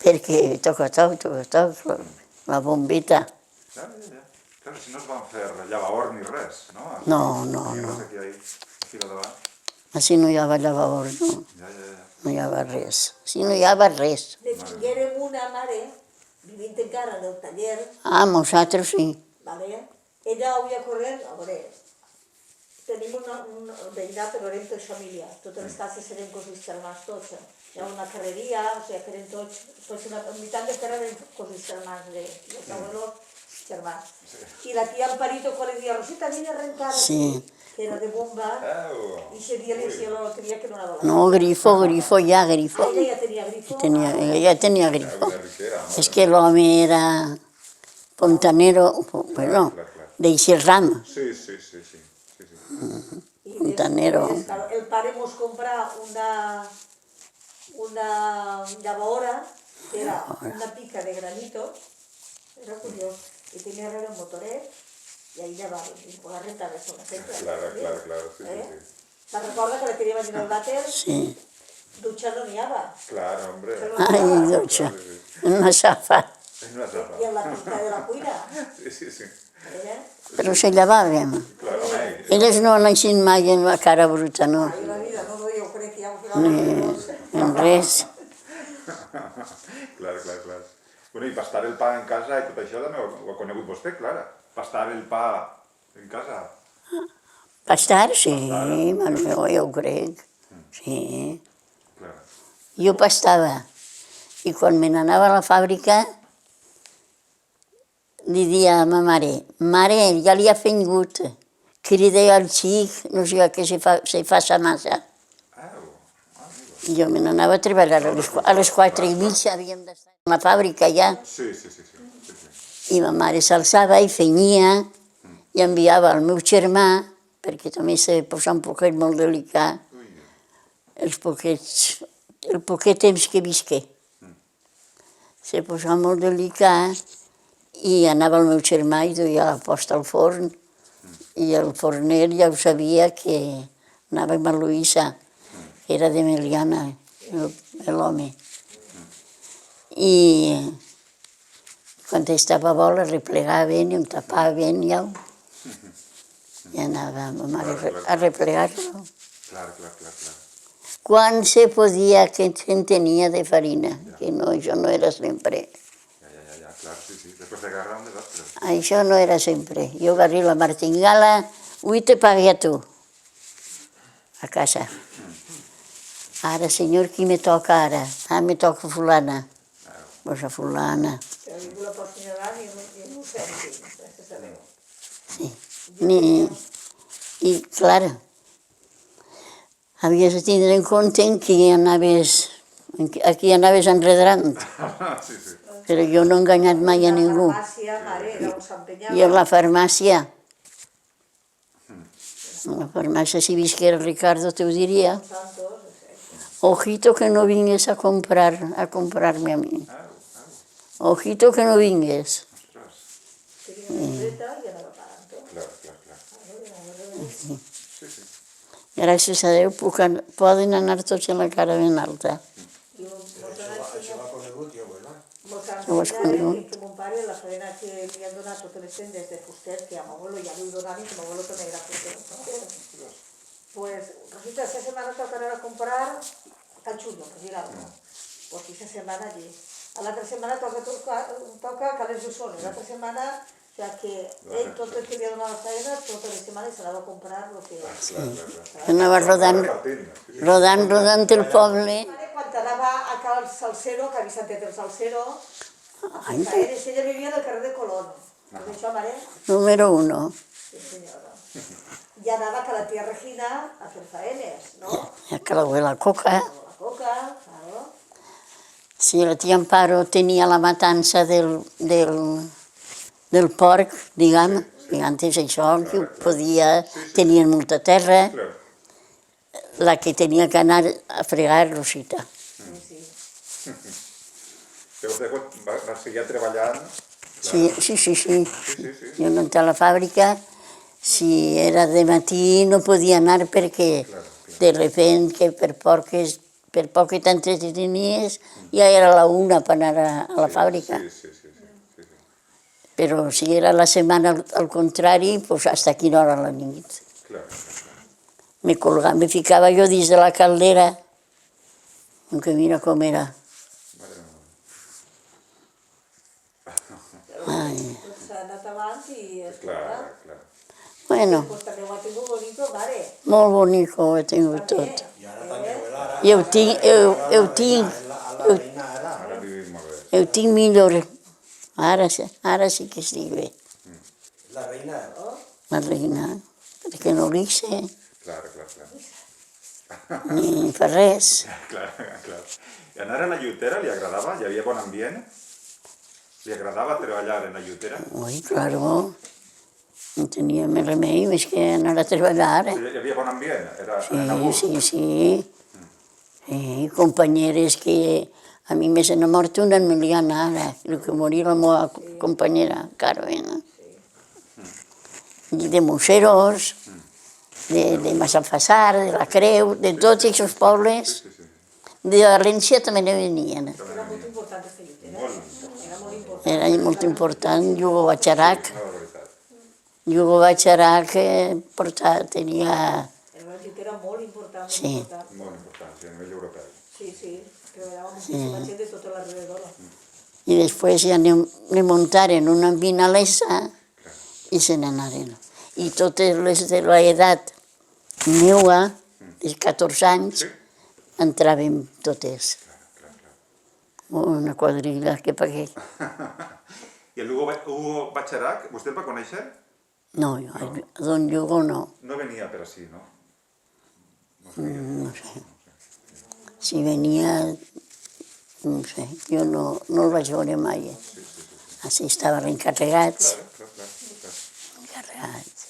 perquè toc, la bombita. Clar, si no es van fer llavaor ni res, no? No. Ni res aquí, a fila davant. Així no hi havia llavor, no. Ja. No hi havia res. Així no hi havia res. Ne tinguérem una mare, vivint encara en el taller, Nosaltres sí. vale? Ella havia corrent, a veure, tenim un veïnat, però érem tots famílies, totes les cases eren cosins germans tots. Hi ha una carreria, o sigui, que eren tots una meitat de terra eren cosins germans, els abuelos germans. I la tia Amparito, quan li dia, Rosita, vine a rentar aquí, Sí. que era de bomba, i ese dia li decía la lotería que no anava a la No, grifo, ja, grifo. Ella ja tenia grifo. Ella tenia grifo. Una riquera, no? És que l'home era fontanero, bueno, d'eixe ram. Sí. Y Fontanero. después, claro, el padre nos compra una lavadora, que era una pica de granito, era curioso, y tenía arriba un motoret, y ahí llevaba, y por la renta de una seca. Claro, sí. ¿Se recuerda que le teníamos en el váter? Sí. Ducha no n'hi havia. Claro, hombre. Ai, dotze. Una safa. En una tapa. I en la pinta de la cuina. Sí. Però se llavàvem. Claro, home. Elles no han eixit mai en la cara bruta, no. Ai, la vida, no, jo crec que ja ho feia. En res. Claro. Bueno, i pastar el pa en casa i tot això també ho ha conegut vostè, Clara? Pastar el pa en casa? Pastar, sí, jo ho crec. Sí. Clar. Jo pastava. I quan me n'anava a la fàbrica, li dia a ma mare, ja li ha vingut. Crida al xic, no sé que se fa sa massa. Jo me n'anava a treballar a les 4:30, havíem d'estar a la fàbrica ja. Sí. I ma mare s'alçava i fenyia i enviava al meu germà, perquè també se posa un poquet molt delicat, el poquet temps que visqué. Se posa molt delicat i anava el meu germà i duia la posta al forn i el forner ja ho sabia que anàvem a Luïsa, que era de Meliana, l'home. I quan estava bo l'arreplegaven i em tapaven ja. I anava ma mare a replegar-lo. Clar. Quan se podia que se'n tenia de farina, que no, això no era sempre. Ja, clar, sí. Després de guerra, un desastre. Això no era sempre. Jo agarré la martingala, avui te pagué a tu, a casa. Ara, senyor, qui me toca ara? Ah, me toca fulana. Pues a fulana. Però ningú la pot senyalar ni no ho sent, gràcies a Déu. Sí. I, clar, havies de tindre en compte en qui anaves enredrant. Sí. Però jo no he enganyat mai a ningú. La farmàcia, mare, era on s'empenyava. I a la farmàcia. A la farmàcia, si visquera Ricardo, te ho diria. Santos, Ojito que no vingues a comprarme a mi. Ojito que no vingues. tenia una libreta i anava pagant tot. Clar. Gràcies a Déu poden anar tots en la cara ben alta. I Això ho ha conegut jo, bueno. mos Ho has conegut? que mon pare, la cadena que li han donat totes les tendes de fusters, que a mon abuelo ja li ho donaven, que mon abuelo també era fuster. Pues, Rosita, esta semana tocarà a comprar al Chulo, que dirà uno. Pues esta semana allí. A l'altra setmana toca Calés de Sones. L'altra setmana, o sea que ell tot el que li ha donat la faena, totes les setmanes se l'ha de comprar lo que... Anava rodant el poble. Quan anava a Cal Salsero, que havia sentit el Salsero, Ai, ella vivia al carrer de Colón. És això, mare? número 1. Sí, senyora. I anava a la tia Regina a fer faenes, no? Ja que la coca. La coca, claro. Si la tia Amparo tenia la matança del porc, diguem, i antes això, que podia, tenien molta terra, Clar. la que tenia que anar a fregar, Rosita. Sí. Que vostè va seguir treballant. Sí, sí, sí, sí. Sí. Jo no a la fàbrica, si era de matí no podia anar perquè de repent que per poc que t'entretenies ja era la una per anar a la fàbrica. Sí. Però si era la setmana al contrari, pues hasta quina hora a la nit. Clar. Me ficava jo dins de la caldera, que mira com era. Ai. S'ha anat abans i Clar. Bueno, pues també ho ha tingut bonito, mare. molt bonic ho he tingut tot. Y ahora también, ¿verdad? I ho tinc, La reina era. Ara vivim molt bé. ho tinc millor. Ara sí que estic bé. La reina era. La reina, perquè no li sé, Clar. ni per res. Clar. I anar a la llutera li agradava? Hi havia bon ambient? Li agradava treballar en la llutera? Ui, claro, no tenia més remei més que anar a treballar. Hi havia bon ambient? Era a gust? Sí. Sí, companyeres que a mi me se n'ha mort una Emiliana ara, el que morí la meva companyera Carmen. I de Museros, de Massalfassar, de la Creu, de tots aquests pobles. De València també ne venien. Era molt important aquesta llitera. Era molt important. Era molt important, Llugo Batxarac. La veritat. Llugo Batxarac tenia... Era una llitera molt important, Sí. molt important. Molt important, sí, a nivell europeu. Sí, treballava moltíssima gent de tot l'alrededor. I després ja ne muntaren una vinalesa i se n'anaren. I totes les de l'edat meua, de 14 anys, entràvem totes. Una quadrilla que pagué. I el Hugo Batxarac, vostè el va conèixer? No, don Llugo no. No venia per ací, no? No sé. Si venia, no sé, jo no el vaig veure mai. Així estaven encarregats. Clar. Encarregats.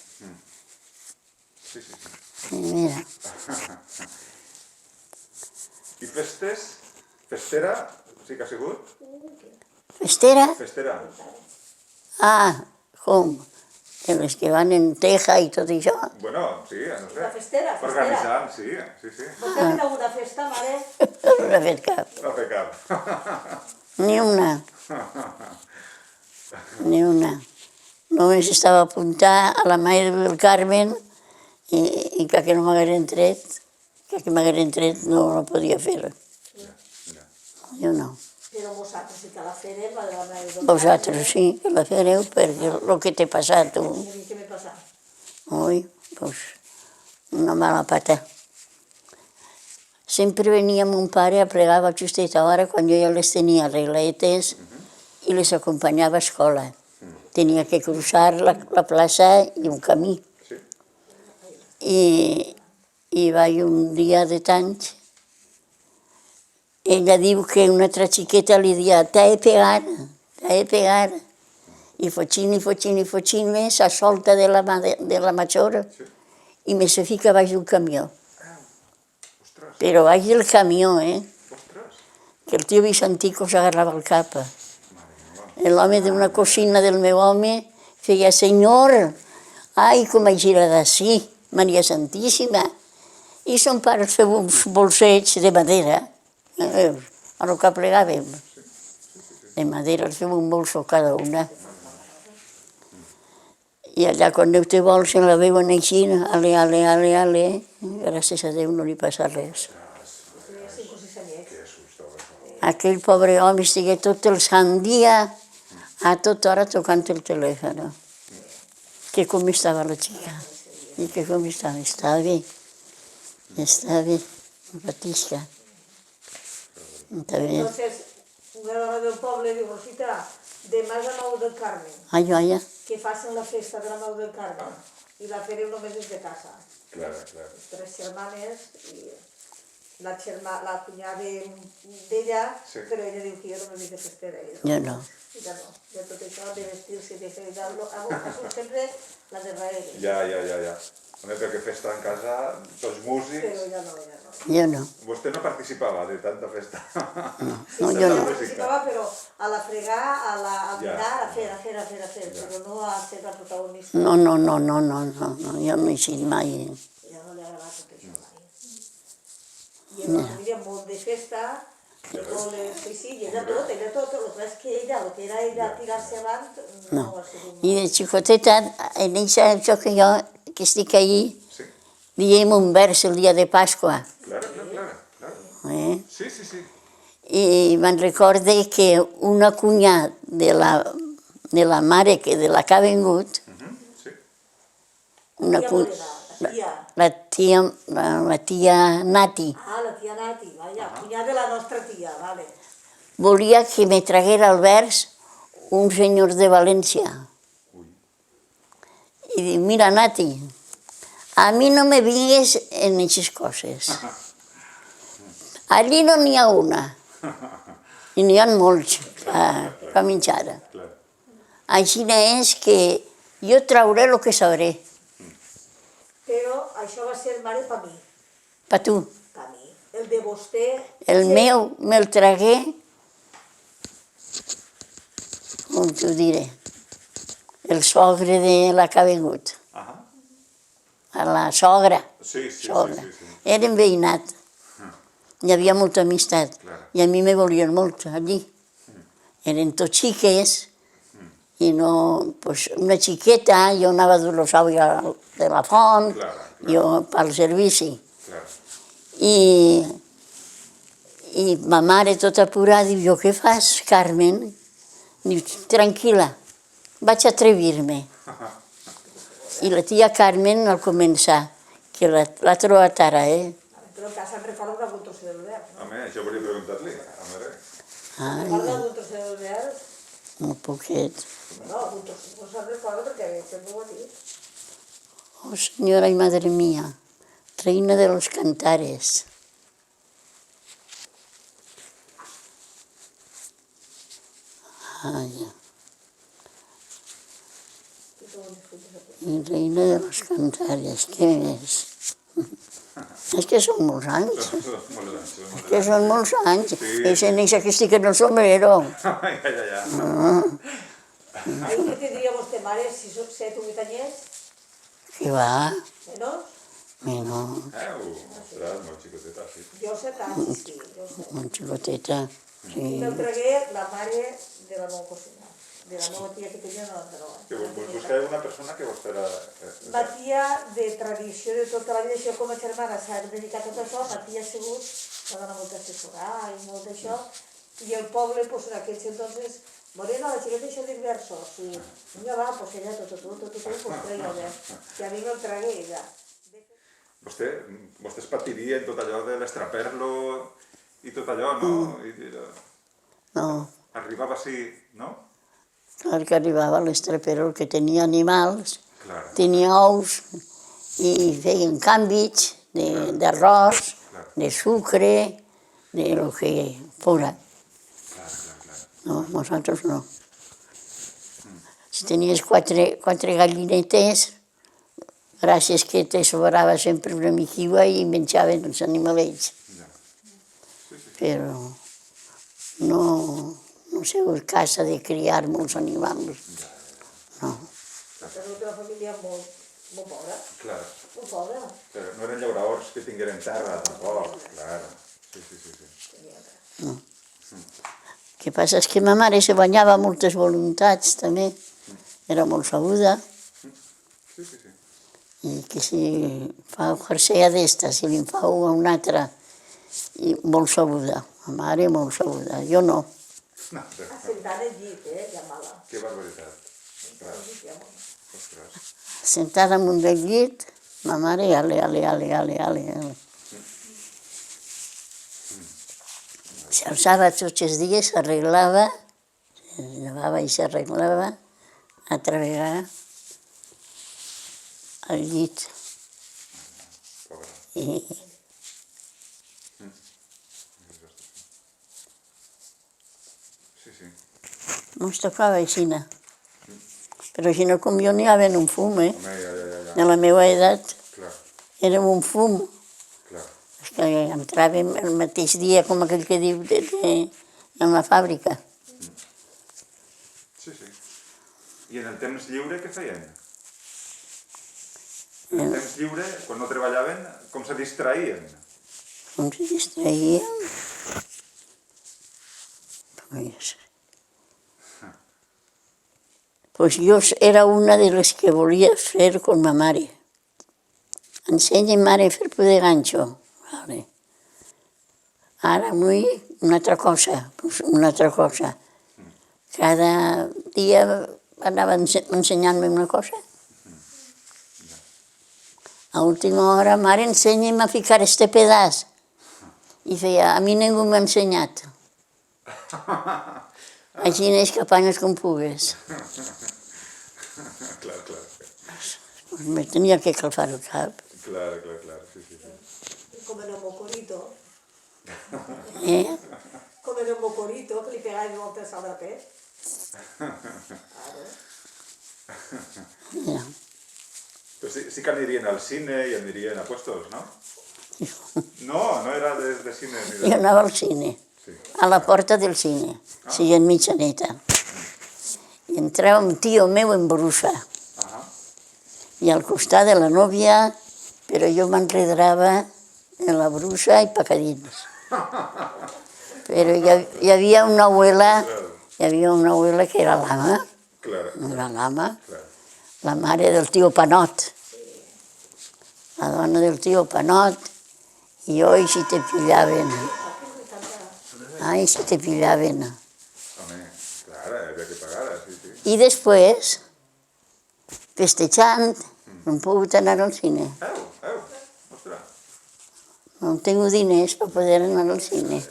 Sí. I mira, I festes? Festera? Sí que ha sigut? festera? Festera. Ah, com? De les que van en teja i tot això? Bueno, sí, no sé. La festera. Organitzant, sí. Vostè ha fet alguna festa, mare? No n'ha fet cap. No fer cap. Ni una. Ni una. Només estava apuntar a la Mare del Carmen i que no m'hagueren tret, no podia fer-ho. Jo no. Però vosaltres sí que la farem, la de la mare del Vosaltres sí que la fareu perquè el que t'he passat tu. Carme. Què m'he passat? Ui, pues una mala pata. Sempre venia mon pare a plegar a justeta hora quan jo ja les tenia arregladetes i les acompanyava a escola. Tenia que cruzar la plaça i un camí. I vaig un dia de tants. Ella diu que una altra xiqueta li dia t'ha de pegar. I fotxin, se solta de la major i me se fica baix d'un camió. Però baix del camió, que el tio Vicentico s'agarrava el cap. L'home d'una cocina del meu home feia «Senyor, ai, com ha girat així, Maria Santíssima». I son pare feia uns bolsets de madera, a lo que plegàvem. De madera, els fem un bolso cada una. I allà quan Déu té vol se la veuen així, ale, gràcies a Déu no li passa res. Tenia 5 o 6 anyets. Aquell pobre home estigué tot el sant dia a tota hora tocant el telèfon. Que com estava la xica? I que com estava? Estava bé, no patisca. Està bé. Entonces, una dona del poble diu, Rosita, demà és la Mare del Carme, Ai, que facin la festa de la Mare del Carme, i la fareu només des de casa. Clar. 3 germanes, i la cunyada d'ella, però ella diu que jo no m'he de festera. Jo no. Ja no, ja tot això de vestir-se, de fer sempre la de darrere. Ja. Perquè festa en casa, tots músics. Però ja no. Jo no. Vostè no participava de tanta festa. No, Sí, jo sí, no. yo participaba, pero a la fregar, a Ya. mirar, a hacer, pero no a ser la protagonista. No, jo no he sigut mai. Ja no li ha agradat tot això mai. I era una família molt de festa, sí, i ella tot, el que passa és que ella, el que era ella tirar-se avant, no No. va ser un... I de xicoteta, en això que jo, que estic allí, Sí, diem un vers el dia de Pasqua. claro, claro. Sí, sí, sí. I me'n recorde que una cunyà de la mare de la que ha vingut, Sí. una Tia cunyà, Morena, la tia Nati, Ah, la tia Nati, vaja, cunyà de la nostra tia, vale. volia que me traguera el vers un senyor de València. I dic, mira, Nati, a mi no me vingues en aquestes coses. Allí no n'hi ha una, i n'hi ha molts a menjar. Claro. Així és que jo trauré el que sabré, Però això va ser mare per mi, per tu. per mi. El de vostè... El sí, meu me'l tragué, com t'ho diré, el sogre de la que ha vingut, Ajá. a la sogra. Sí, sí, sogra. sí, sí. Eren veïnat, hi havia molta amistat, Claro. i a mi me volien molt allí. Eren tots xiques, i no, pues una xiqueta, jo anava a dur los avis de la font, Claro, jo pel servici. Claro. I ma mare tota apurada diu, jo què fas, Carmen? Diu, tranquil·la, vaig atrevir-me. I la tia Carmen al començar, que l'ha trobat ara, Però en casa em recordo d'algun trosset del verd, no? Home, això volia preguntar-li. A veure. Recordo d'algun trosset del verd? Un poquet. No, algun trosset, no se'n recordo perquè sempre ho ha dit. Oh, señora y madre mía, reina de los cantares. Ay, y reina de los cantares, ¿qué es? És que són molts anys, que són molts anys. És en això que estic en el sombrero. Ja. Ahí que tindria vostè mare, si són 7 o 8 anyets, Que va, menys? menor, Ostres, molt xicoteta, sí. Jo 7 anys, sí, jo 7. un xicoteta. I Sí. me'l tragué la mare de la meva cosina, de la meva tia que tenia 99 anys. Que vos buscava una persona que vos era... Ma tia de tradició de tota la vida, això com a germana s'ha dedicat a tot això, ma tia ha sigut, va donar molt d'assessorar i molt d'això, i el poble, pues, en aquells entonces, Morena, la xiqueta això dir versos, i vinga va, pues ella tot, pues treia el vers, i a mi me'l tragué ella. Vostès patirien tot allò de l'estraperlo i tot allò, no? No, Arribava així, no? clar que arribava a l'estrapero, que tenia animals, Claro. tenia ous i feien canvis d'arròs, de sucre, de lo que fora. Claro. No, nosaltres no. Si tenies quatre gallinetes, gràcies que te sobrava sempre una miquiua i menjaven els animalets. Ja. Però no he sigut casa de criar molts animals. No. Però una família molt pobra, Claro. molt pobra. Però no eren llauraors que tingueren terra, tampoc. Claro. Sí. El que passa és que ma mare se guanyava moltes voluntats, també. Era molt sabuda. Sí. I que si fa jersea d'esta, si li'n fa una altra, i molt sabuda. Ma mare molt sabuda, jo no. No, Assentada al llit, ja mala. que barbaritat. Al llit, ja mala. Ostres. Sentada amunt del llit, ma mare, ale. S'alçava tots els dies, s'arreglava, es llevava i s'arreglava, a treballar al llit. Pobra. I Sí. no es tocava aixina. Però si no, com jo n'hi havia un fum, Home, ja. De la meva edat, Clar. érem un fum. Clar. És que entràvem el mateix dia, com aquell que diu, en la fàbrica. Sí, sí. I en el temps lliure què feien? En el temps lliure, quan no treballaven, com se distraïen? Com se distraïem? Pues yo era una de las que volía hacer con mi madre. Enséñame a hacer de gancho. Vale. Ara muy una altra cosa, pues una altra cosa. Cada dia anava ensenyant-me una cosa. A última hora, mare, ensenya'm a ficar este pedaç. I feia, a mi ningú m'ha ensenyat. Així n'és que apanyes com pugues. Clar, clar. Pues me tenia que calfar el cap. Clar, clar, clar. Sí, sí, sí. Com en el mocorito. Eh? Com en el mocorito, que li pegaven moltes al drapet. Ja. Però sí que anirien al cine i anirien a puestos, no? No, no era de cine ni Jo anava al cine, Sí. a la porta del cine, sí, en mitjaneta. I entrava un tio meu en brusa. Ahà. I al costat de la nòvia, però jo m'enredrava en la brusa i pecadins. Però hi havia una abuela que era l'ama, Clar, no era l'ama, clar. la mare del tio Panot, la dona del tio Panot, i jo, i si te pillaven. Ai, si te pillaven. Home, clar, havia que pagar, sí, sí. I després, festejant, no hem pogut anar al cine. Ostres. No tinc diners per poder anar al cine. Sí.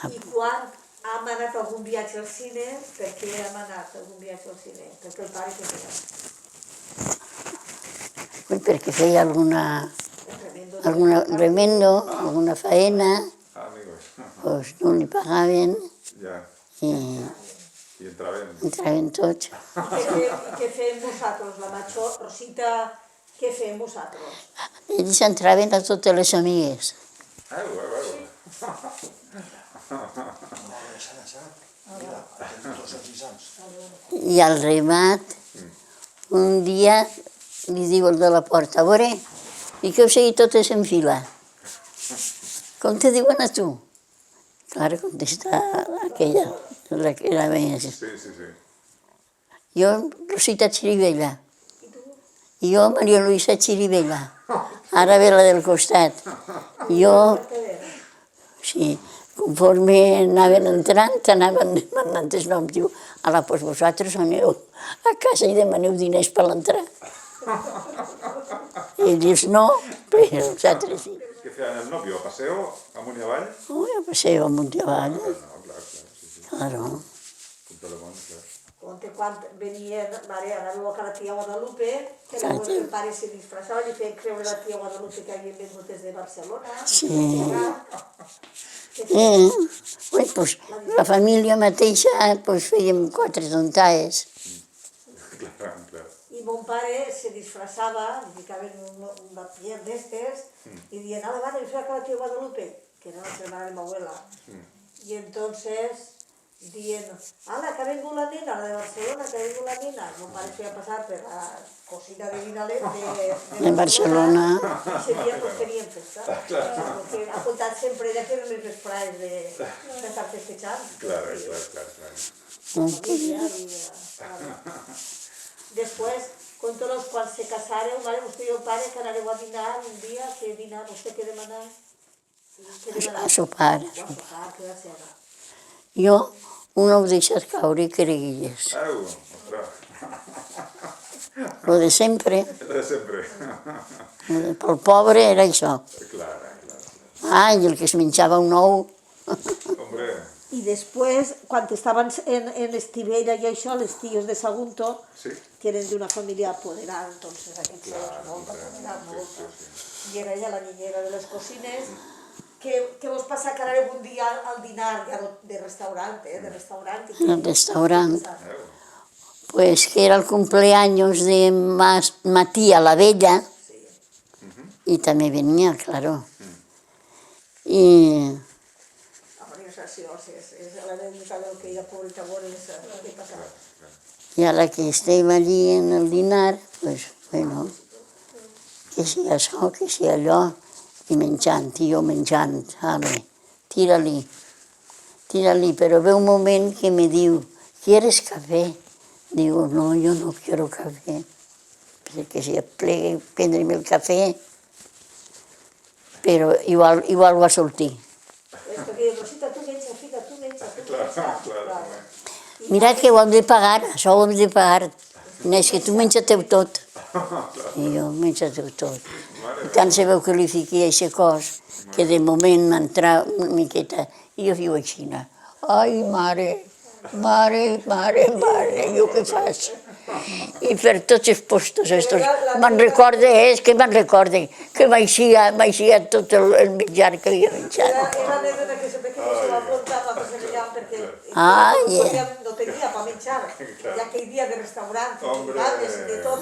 I quan hem anat a algun viatge al cine, per què hem anat a algun viatge al cine? Perquè el pare que feia. Ui, perquè feia alguna Tremendo. remendo, alguna faena, Amigos. doncs no li pagaven Ja. i I entraven. entraven tots. Què fem vosaltres? La Macho, Rosita, què fem vosaltres? Ells entraven a totes les amigues. Mira, atentos, avisants. I al remat, un dia li diu el de la porta, a veure, i que heu seguit totes en fila. Com te diuen a tu? Clar, contesta aquella, la que era més. Sí. Jo, Rosita Chirivella. I jo, Maria Luisa Chirivella. Ara ve la del costat. Jo, sí, conforme anaven entrant, anaven demanant els noms. Diu, ala, doncs vosaltres aneu a casa i demaneu diners per l'entrar. I ells no, però nosaltres sí. Què feien el nòvio? A paseo? Amunt i avall? Ui, a passeu amunt i avall. No, clar, sí. Claro. Com tot el món, clar. Quan venien, mare, anàvem a la tia Guadalupe, que el pare se disfressava, li feien creure a la tia Guadalupe que havien venut des de Barcelona. Sí. Ui, doncs la família mateixa doncs, fèiem 4 tontaes. Clar. I mon pare se disfressava, li ficaven un papier d'estes, i dient, ala, vale, això que la tia Guadalupe, que era la germana de mi abuela. Y entonces, dient, ala, que ha vengut la nena, la de Barcelona, que ha vengut la nena. Mon pare feia passar per la cocina de Vinalet De Barcelona. i ese dia pues tenien festa. Porque ha contat sempre ja que eren les vesprades d'estar festejant. Clar. Familia Después, con todos los cuales se casaron, ¿vale? Usted y el padre que anareu a dinar un dia, que dinar, vostè què demanar? A sopar. A sopar, que va ser. Jo un heu deixat caure i creguilles. Ostres. Lo de sempre, De sempre. pel pobre era això. Clar. Ah, i el que es menjava un ou, Hombre. I després, quan estaven en Estivella i això, les tios de Sagunto, Sí. que eren d'una família apoderada, entonces aquests seus molt apoderats, molt. I era ella la niñera de les cocines. Què vos passa que anàreu un dia al dinar de restaurant, de restaurant? al restaurant. Pues que era el cumpleaños de Matía la Vella, Y también venía, claro. Y Ahora es así, o sea, es la anécdota de lo que ella, pobre Tabor, es lo que pasaba. a la que estava allí en el dinar, pues, bueno, que si això, que si allò, i menjant, i jo menjant, ale, tira-li, però ve un moment que me diu, ¿quieres café? Digo, no, yo no quiero café. Que si plegue prendre'm el café, però igual va sortir. Esto que Rosita, tu menja, fica, tu menja, tu menja. Claro. Mira que ho hem de pagar, això ho hem de pagar. No, és que tu menja-teu tot. I jo menja-teu tot. I tant se veu que li fiqui aquest cos, que de moment m'entra una miqueta, i jo fico així. Ai, mare, jo què faig? I per tots els postos estos, me'n recorde, que m'aixia tot el menjar que havia menjat. Era anécdota que sempre que se va apuntar la cosa que perquè no tenia per menjar, ja aquell dia de restaurant, de tot,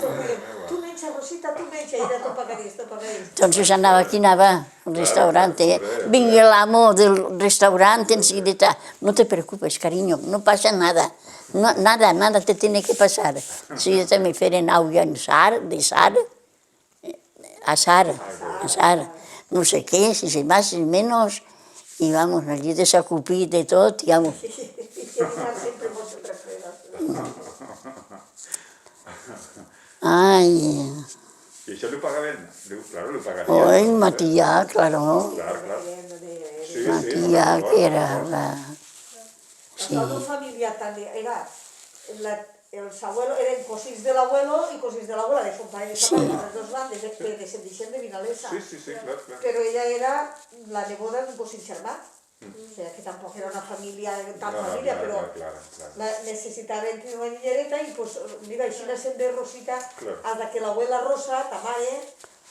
tu menja, Rosita, tu menja, i era tot pagadís, tot pagadís. Entonces aquí anava al restaurant, vinga l'amo del restaurant enseguida, no te preocupes, cariño, no pasa nada. No, nada te tiene que pasar. Si yo también feren agua en asar, no sé qué, si se más, si menos, y vamos, allí desacupí de todo, y vamos. I que dinar sempre molt refredat. Ai, I això li pagaven? Claro, li pagaven. oi, Matillà, claro, Claro. Sí, Matillà, que era la... Sí. La familia també era, els abuelos eren cosins de l'abuelo i cosins de l'abuela, de son pare de sa mare, les dos bandes, que descendixen de Vinalesa. Sí, claro. Però ella era la neboda d'un cosí germà. O sigui, que tampoc era una família, però necessitaven tenir una niñereta i, pues, mira, així se'n ve Rosita, hasta que l'abuela Rosa, ta mare,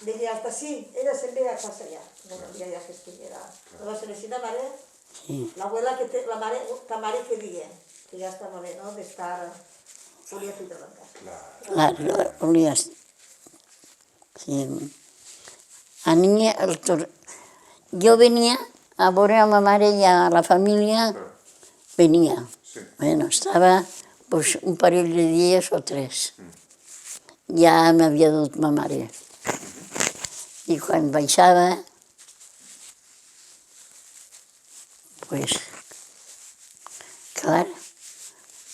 deia, hasta sí, ella se'n ve a casa ja. No volia ja que estiguera. No va ser així, la mare? L'abuela, ta mare que diga, que ja estava bé, no?, d'estar... Volia fer treballar. Claro, volia... Sí. A niña, yo venía a ver a ma mare y a la familia, venía. Bueno, estava pues, un parell de dies o 3. Ja m'havia dut ma mare. I quan baixava, pues, clar,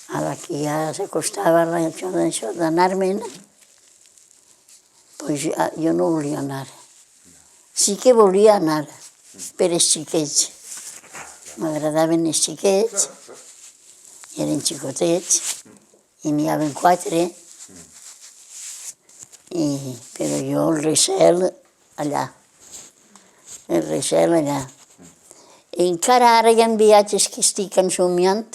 a la que ja s'acostava això d'anar-me'n, pues jo no volia anar. Sí que volia anar per els xiquets. M'agradaven els xiquets, eren xicotets, i n'hi havia 4, però jo el recel allà. Encara ara hi ha viatges que estic ensomiant,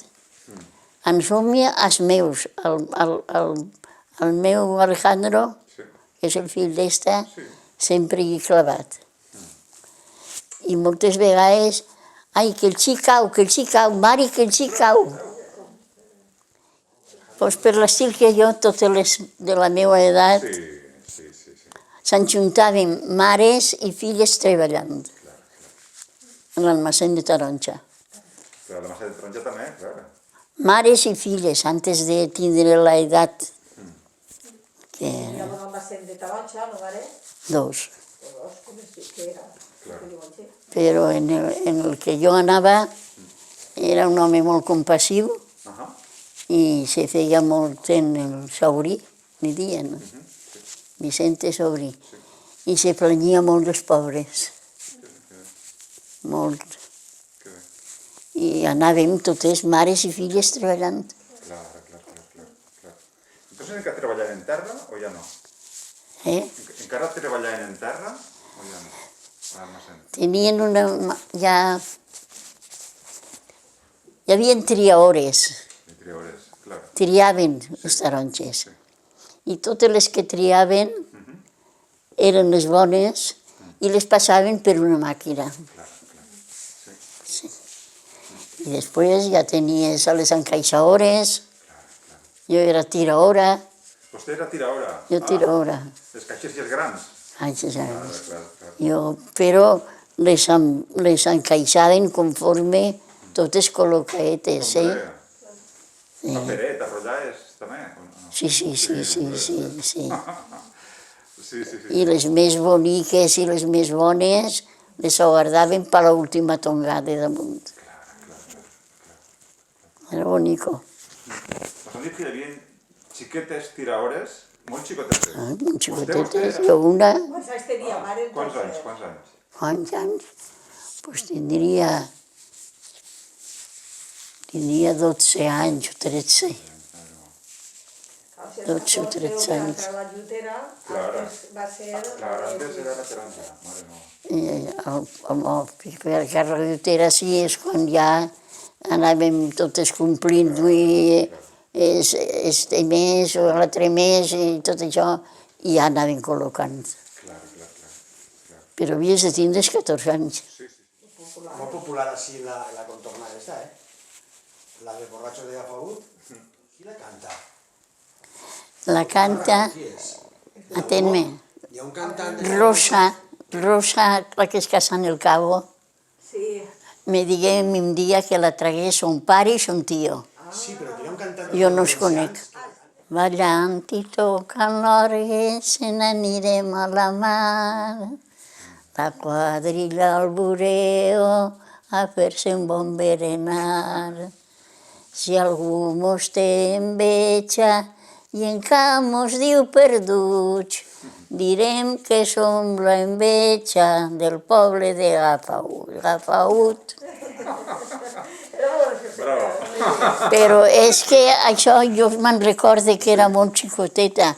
ensomia els meus, el meu Alejandro, que és el fill d'esta, sempre hi he clavat. I moltes vegades, ai, que el xic cau, mare, que el xic cau. Doncs per l'estil que jo, totes les de la meva edat, s'enjuntaven mares i filles treballant en l'almacén de taronja. Però l'almacén de taronja també, clar. Mares i filles, antes de tindre l'edat que... Hi havia un almacén de taronja, no, mare? 2. Com es diu que era? Però en el que jo anava era un home molt compassiu i se feia molt en el Saurí, li diuen, Vicente Saurí, i se planyia molt dels pobres, molt. I anàvem totes mares i filles treballant. Clar. Entonces encara treballaven en terra o ja no? Encara treballaven en terra o ja no? Tenien una... ja... Hi havia triadores. Triaven les taronges. I totes les que triaven eren les bones i les passaven per una màquina. I després ja tenies a les encaixadores, jo era tiraora. Vostè era tiraora? Jo tiraora. Les caixes grans? Però les encaixaven conforme totes col·locaetes, Paperet, arrotllades, també? Sí. Sí. I les més boniques i les més bones les guardaven per l'última tongada damunt. Era bonico. Nos han dit que hi havia xiquetes tiraores, molt xicotetes. Molt xicotetes. Jo una... Quants anys tenia, mare? Quants anys? Quants anys? Doncs tindria 12 anys o 13. 12 o 13 anys. La llutera, va ser... Antes era la taronja, mare no. Perquè la llutera sí és quan ja anàvem totes complint este mes o l'altre mes i tot això, i ja anàvem col·locant. Clar. Però havies de tindre 14 anys. Molt popular així la contornada esta, La de Borracho de Agafagut. Qui la canta? La canta, Qui és? atén-me, Hi ha un cantant... Rosa, la que es casa en el Cabo, Sí. me digué un dia que la tragués son pare i son tío. Sí, però hi ha un cantant... Jo no els conec. Ballant i tocant l'orgue, se n'anirem a la mar. La quadrilla al bureo, a fer-se un bon berenar. Si algú mos té enveja i en cap mos diu perduts, direm que som la enveja del poble de Agafaut. Però és que això jo me'n recorde que era molt xicoteta.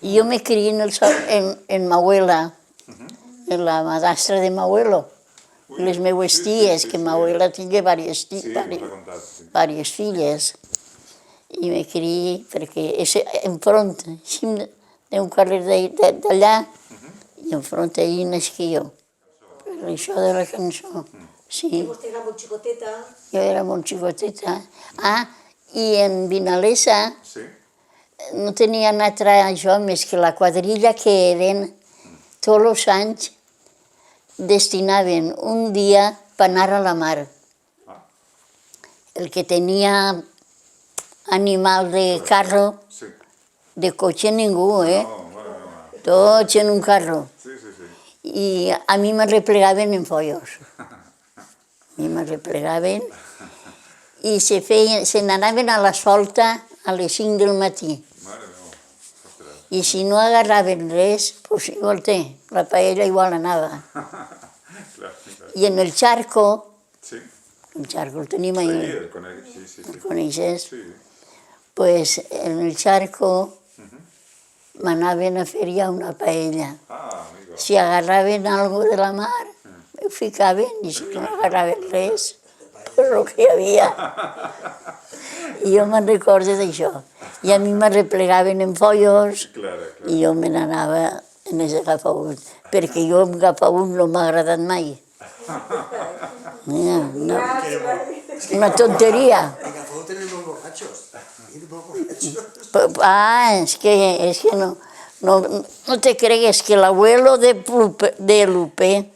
I jo me crié en ma abuela, en la madrastra de ma abuelo. Les meues ties, que ma abuela tenia diverses filles. I me crié perquè enfront, d'un carrer d'allà, i enfront ahir nasqué jo. Per això de la cançó. Sí. Vostè era molt xicoteta. Jo era molt xicoteta. I en Vinalesa no tenien altre això més que la quadrilla que eren tots els anys destinaven un dia per anar a la mar. El que tenia animal de carro, de cotxe ningú, tots en un carro. I a mi me replegaven en follos. A mi me replegaven i se n'anaven a la solta a les 5 del matí. I si no agarraven res, doncs igual la paella igual anava. I en el charco, el charco el tenim ahí, el coneixes? Pues en el charco m'anaven a fer ja una paella. Si agarraven algo de la mar, ho ficaven, i si no agarraven res, pues el que hi havia. I jo me'n recordo d'això. I a mi me replegaven en follos i jo me n'anava en ese Agafaut, perquè jo en Agafaut no m'ha agradat mai. Una tonteria. En Agafaut tenen molt borratxos. Es que no te cregues que el abuelo de Lupe,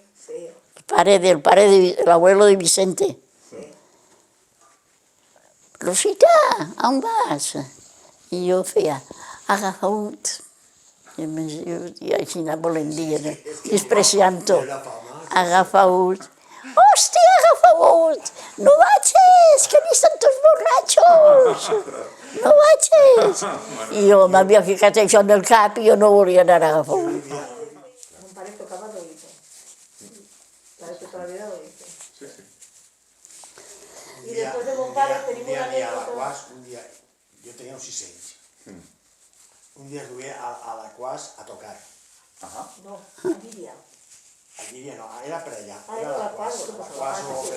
el abuelo de Vicente, Rosita, on vas? I jo feia, Agafaut. I així volem dir, despreciant-ho. Agafaut. Hòstia, Agafaut! No vagis, que n'hi estan tots borratxos! No vagis! I jo m'havia ficat això en el cap i jo no volia anar a Agafaut. Mon pare tocava l'oído. Pare tota la vida l'oído. I després de mon pare tenim una anècdota. Un dia, jo tenia uns 6 anys. Un dia es duia a la Quas a tocar. No, a Llíria. A Llíria no, era per allà. Era la Quas o per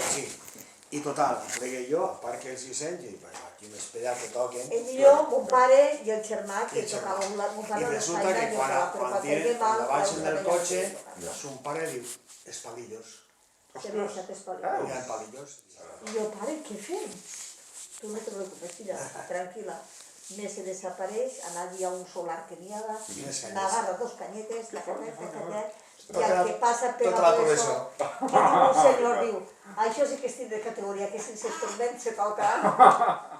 aquí. I total, plegué jo, a part que els 6 anys, i aquí m'espera que toquen. Ell i jo, mon pare i el germà, que tocava mon pare I resulta que quan tiren, quan baixen del cotxe, son pare diu, espalillos. Se me deixat espalillos. Hi ha palillos. I jo, pare, què fem? Tu no te preocupes, filla, tranquil·la. me se desapareix, anar allí a un solar que n'hi havia, Més canyes. n'agarra 2 canyetes, i Tota el que passa per tota la eso, professó. que diu un senyor, diu, això sí que estic de categoria, que sense instrument se toca.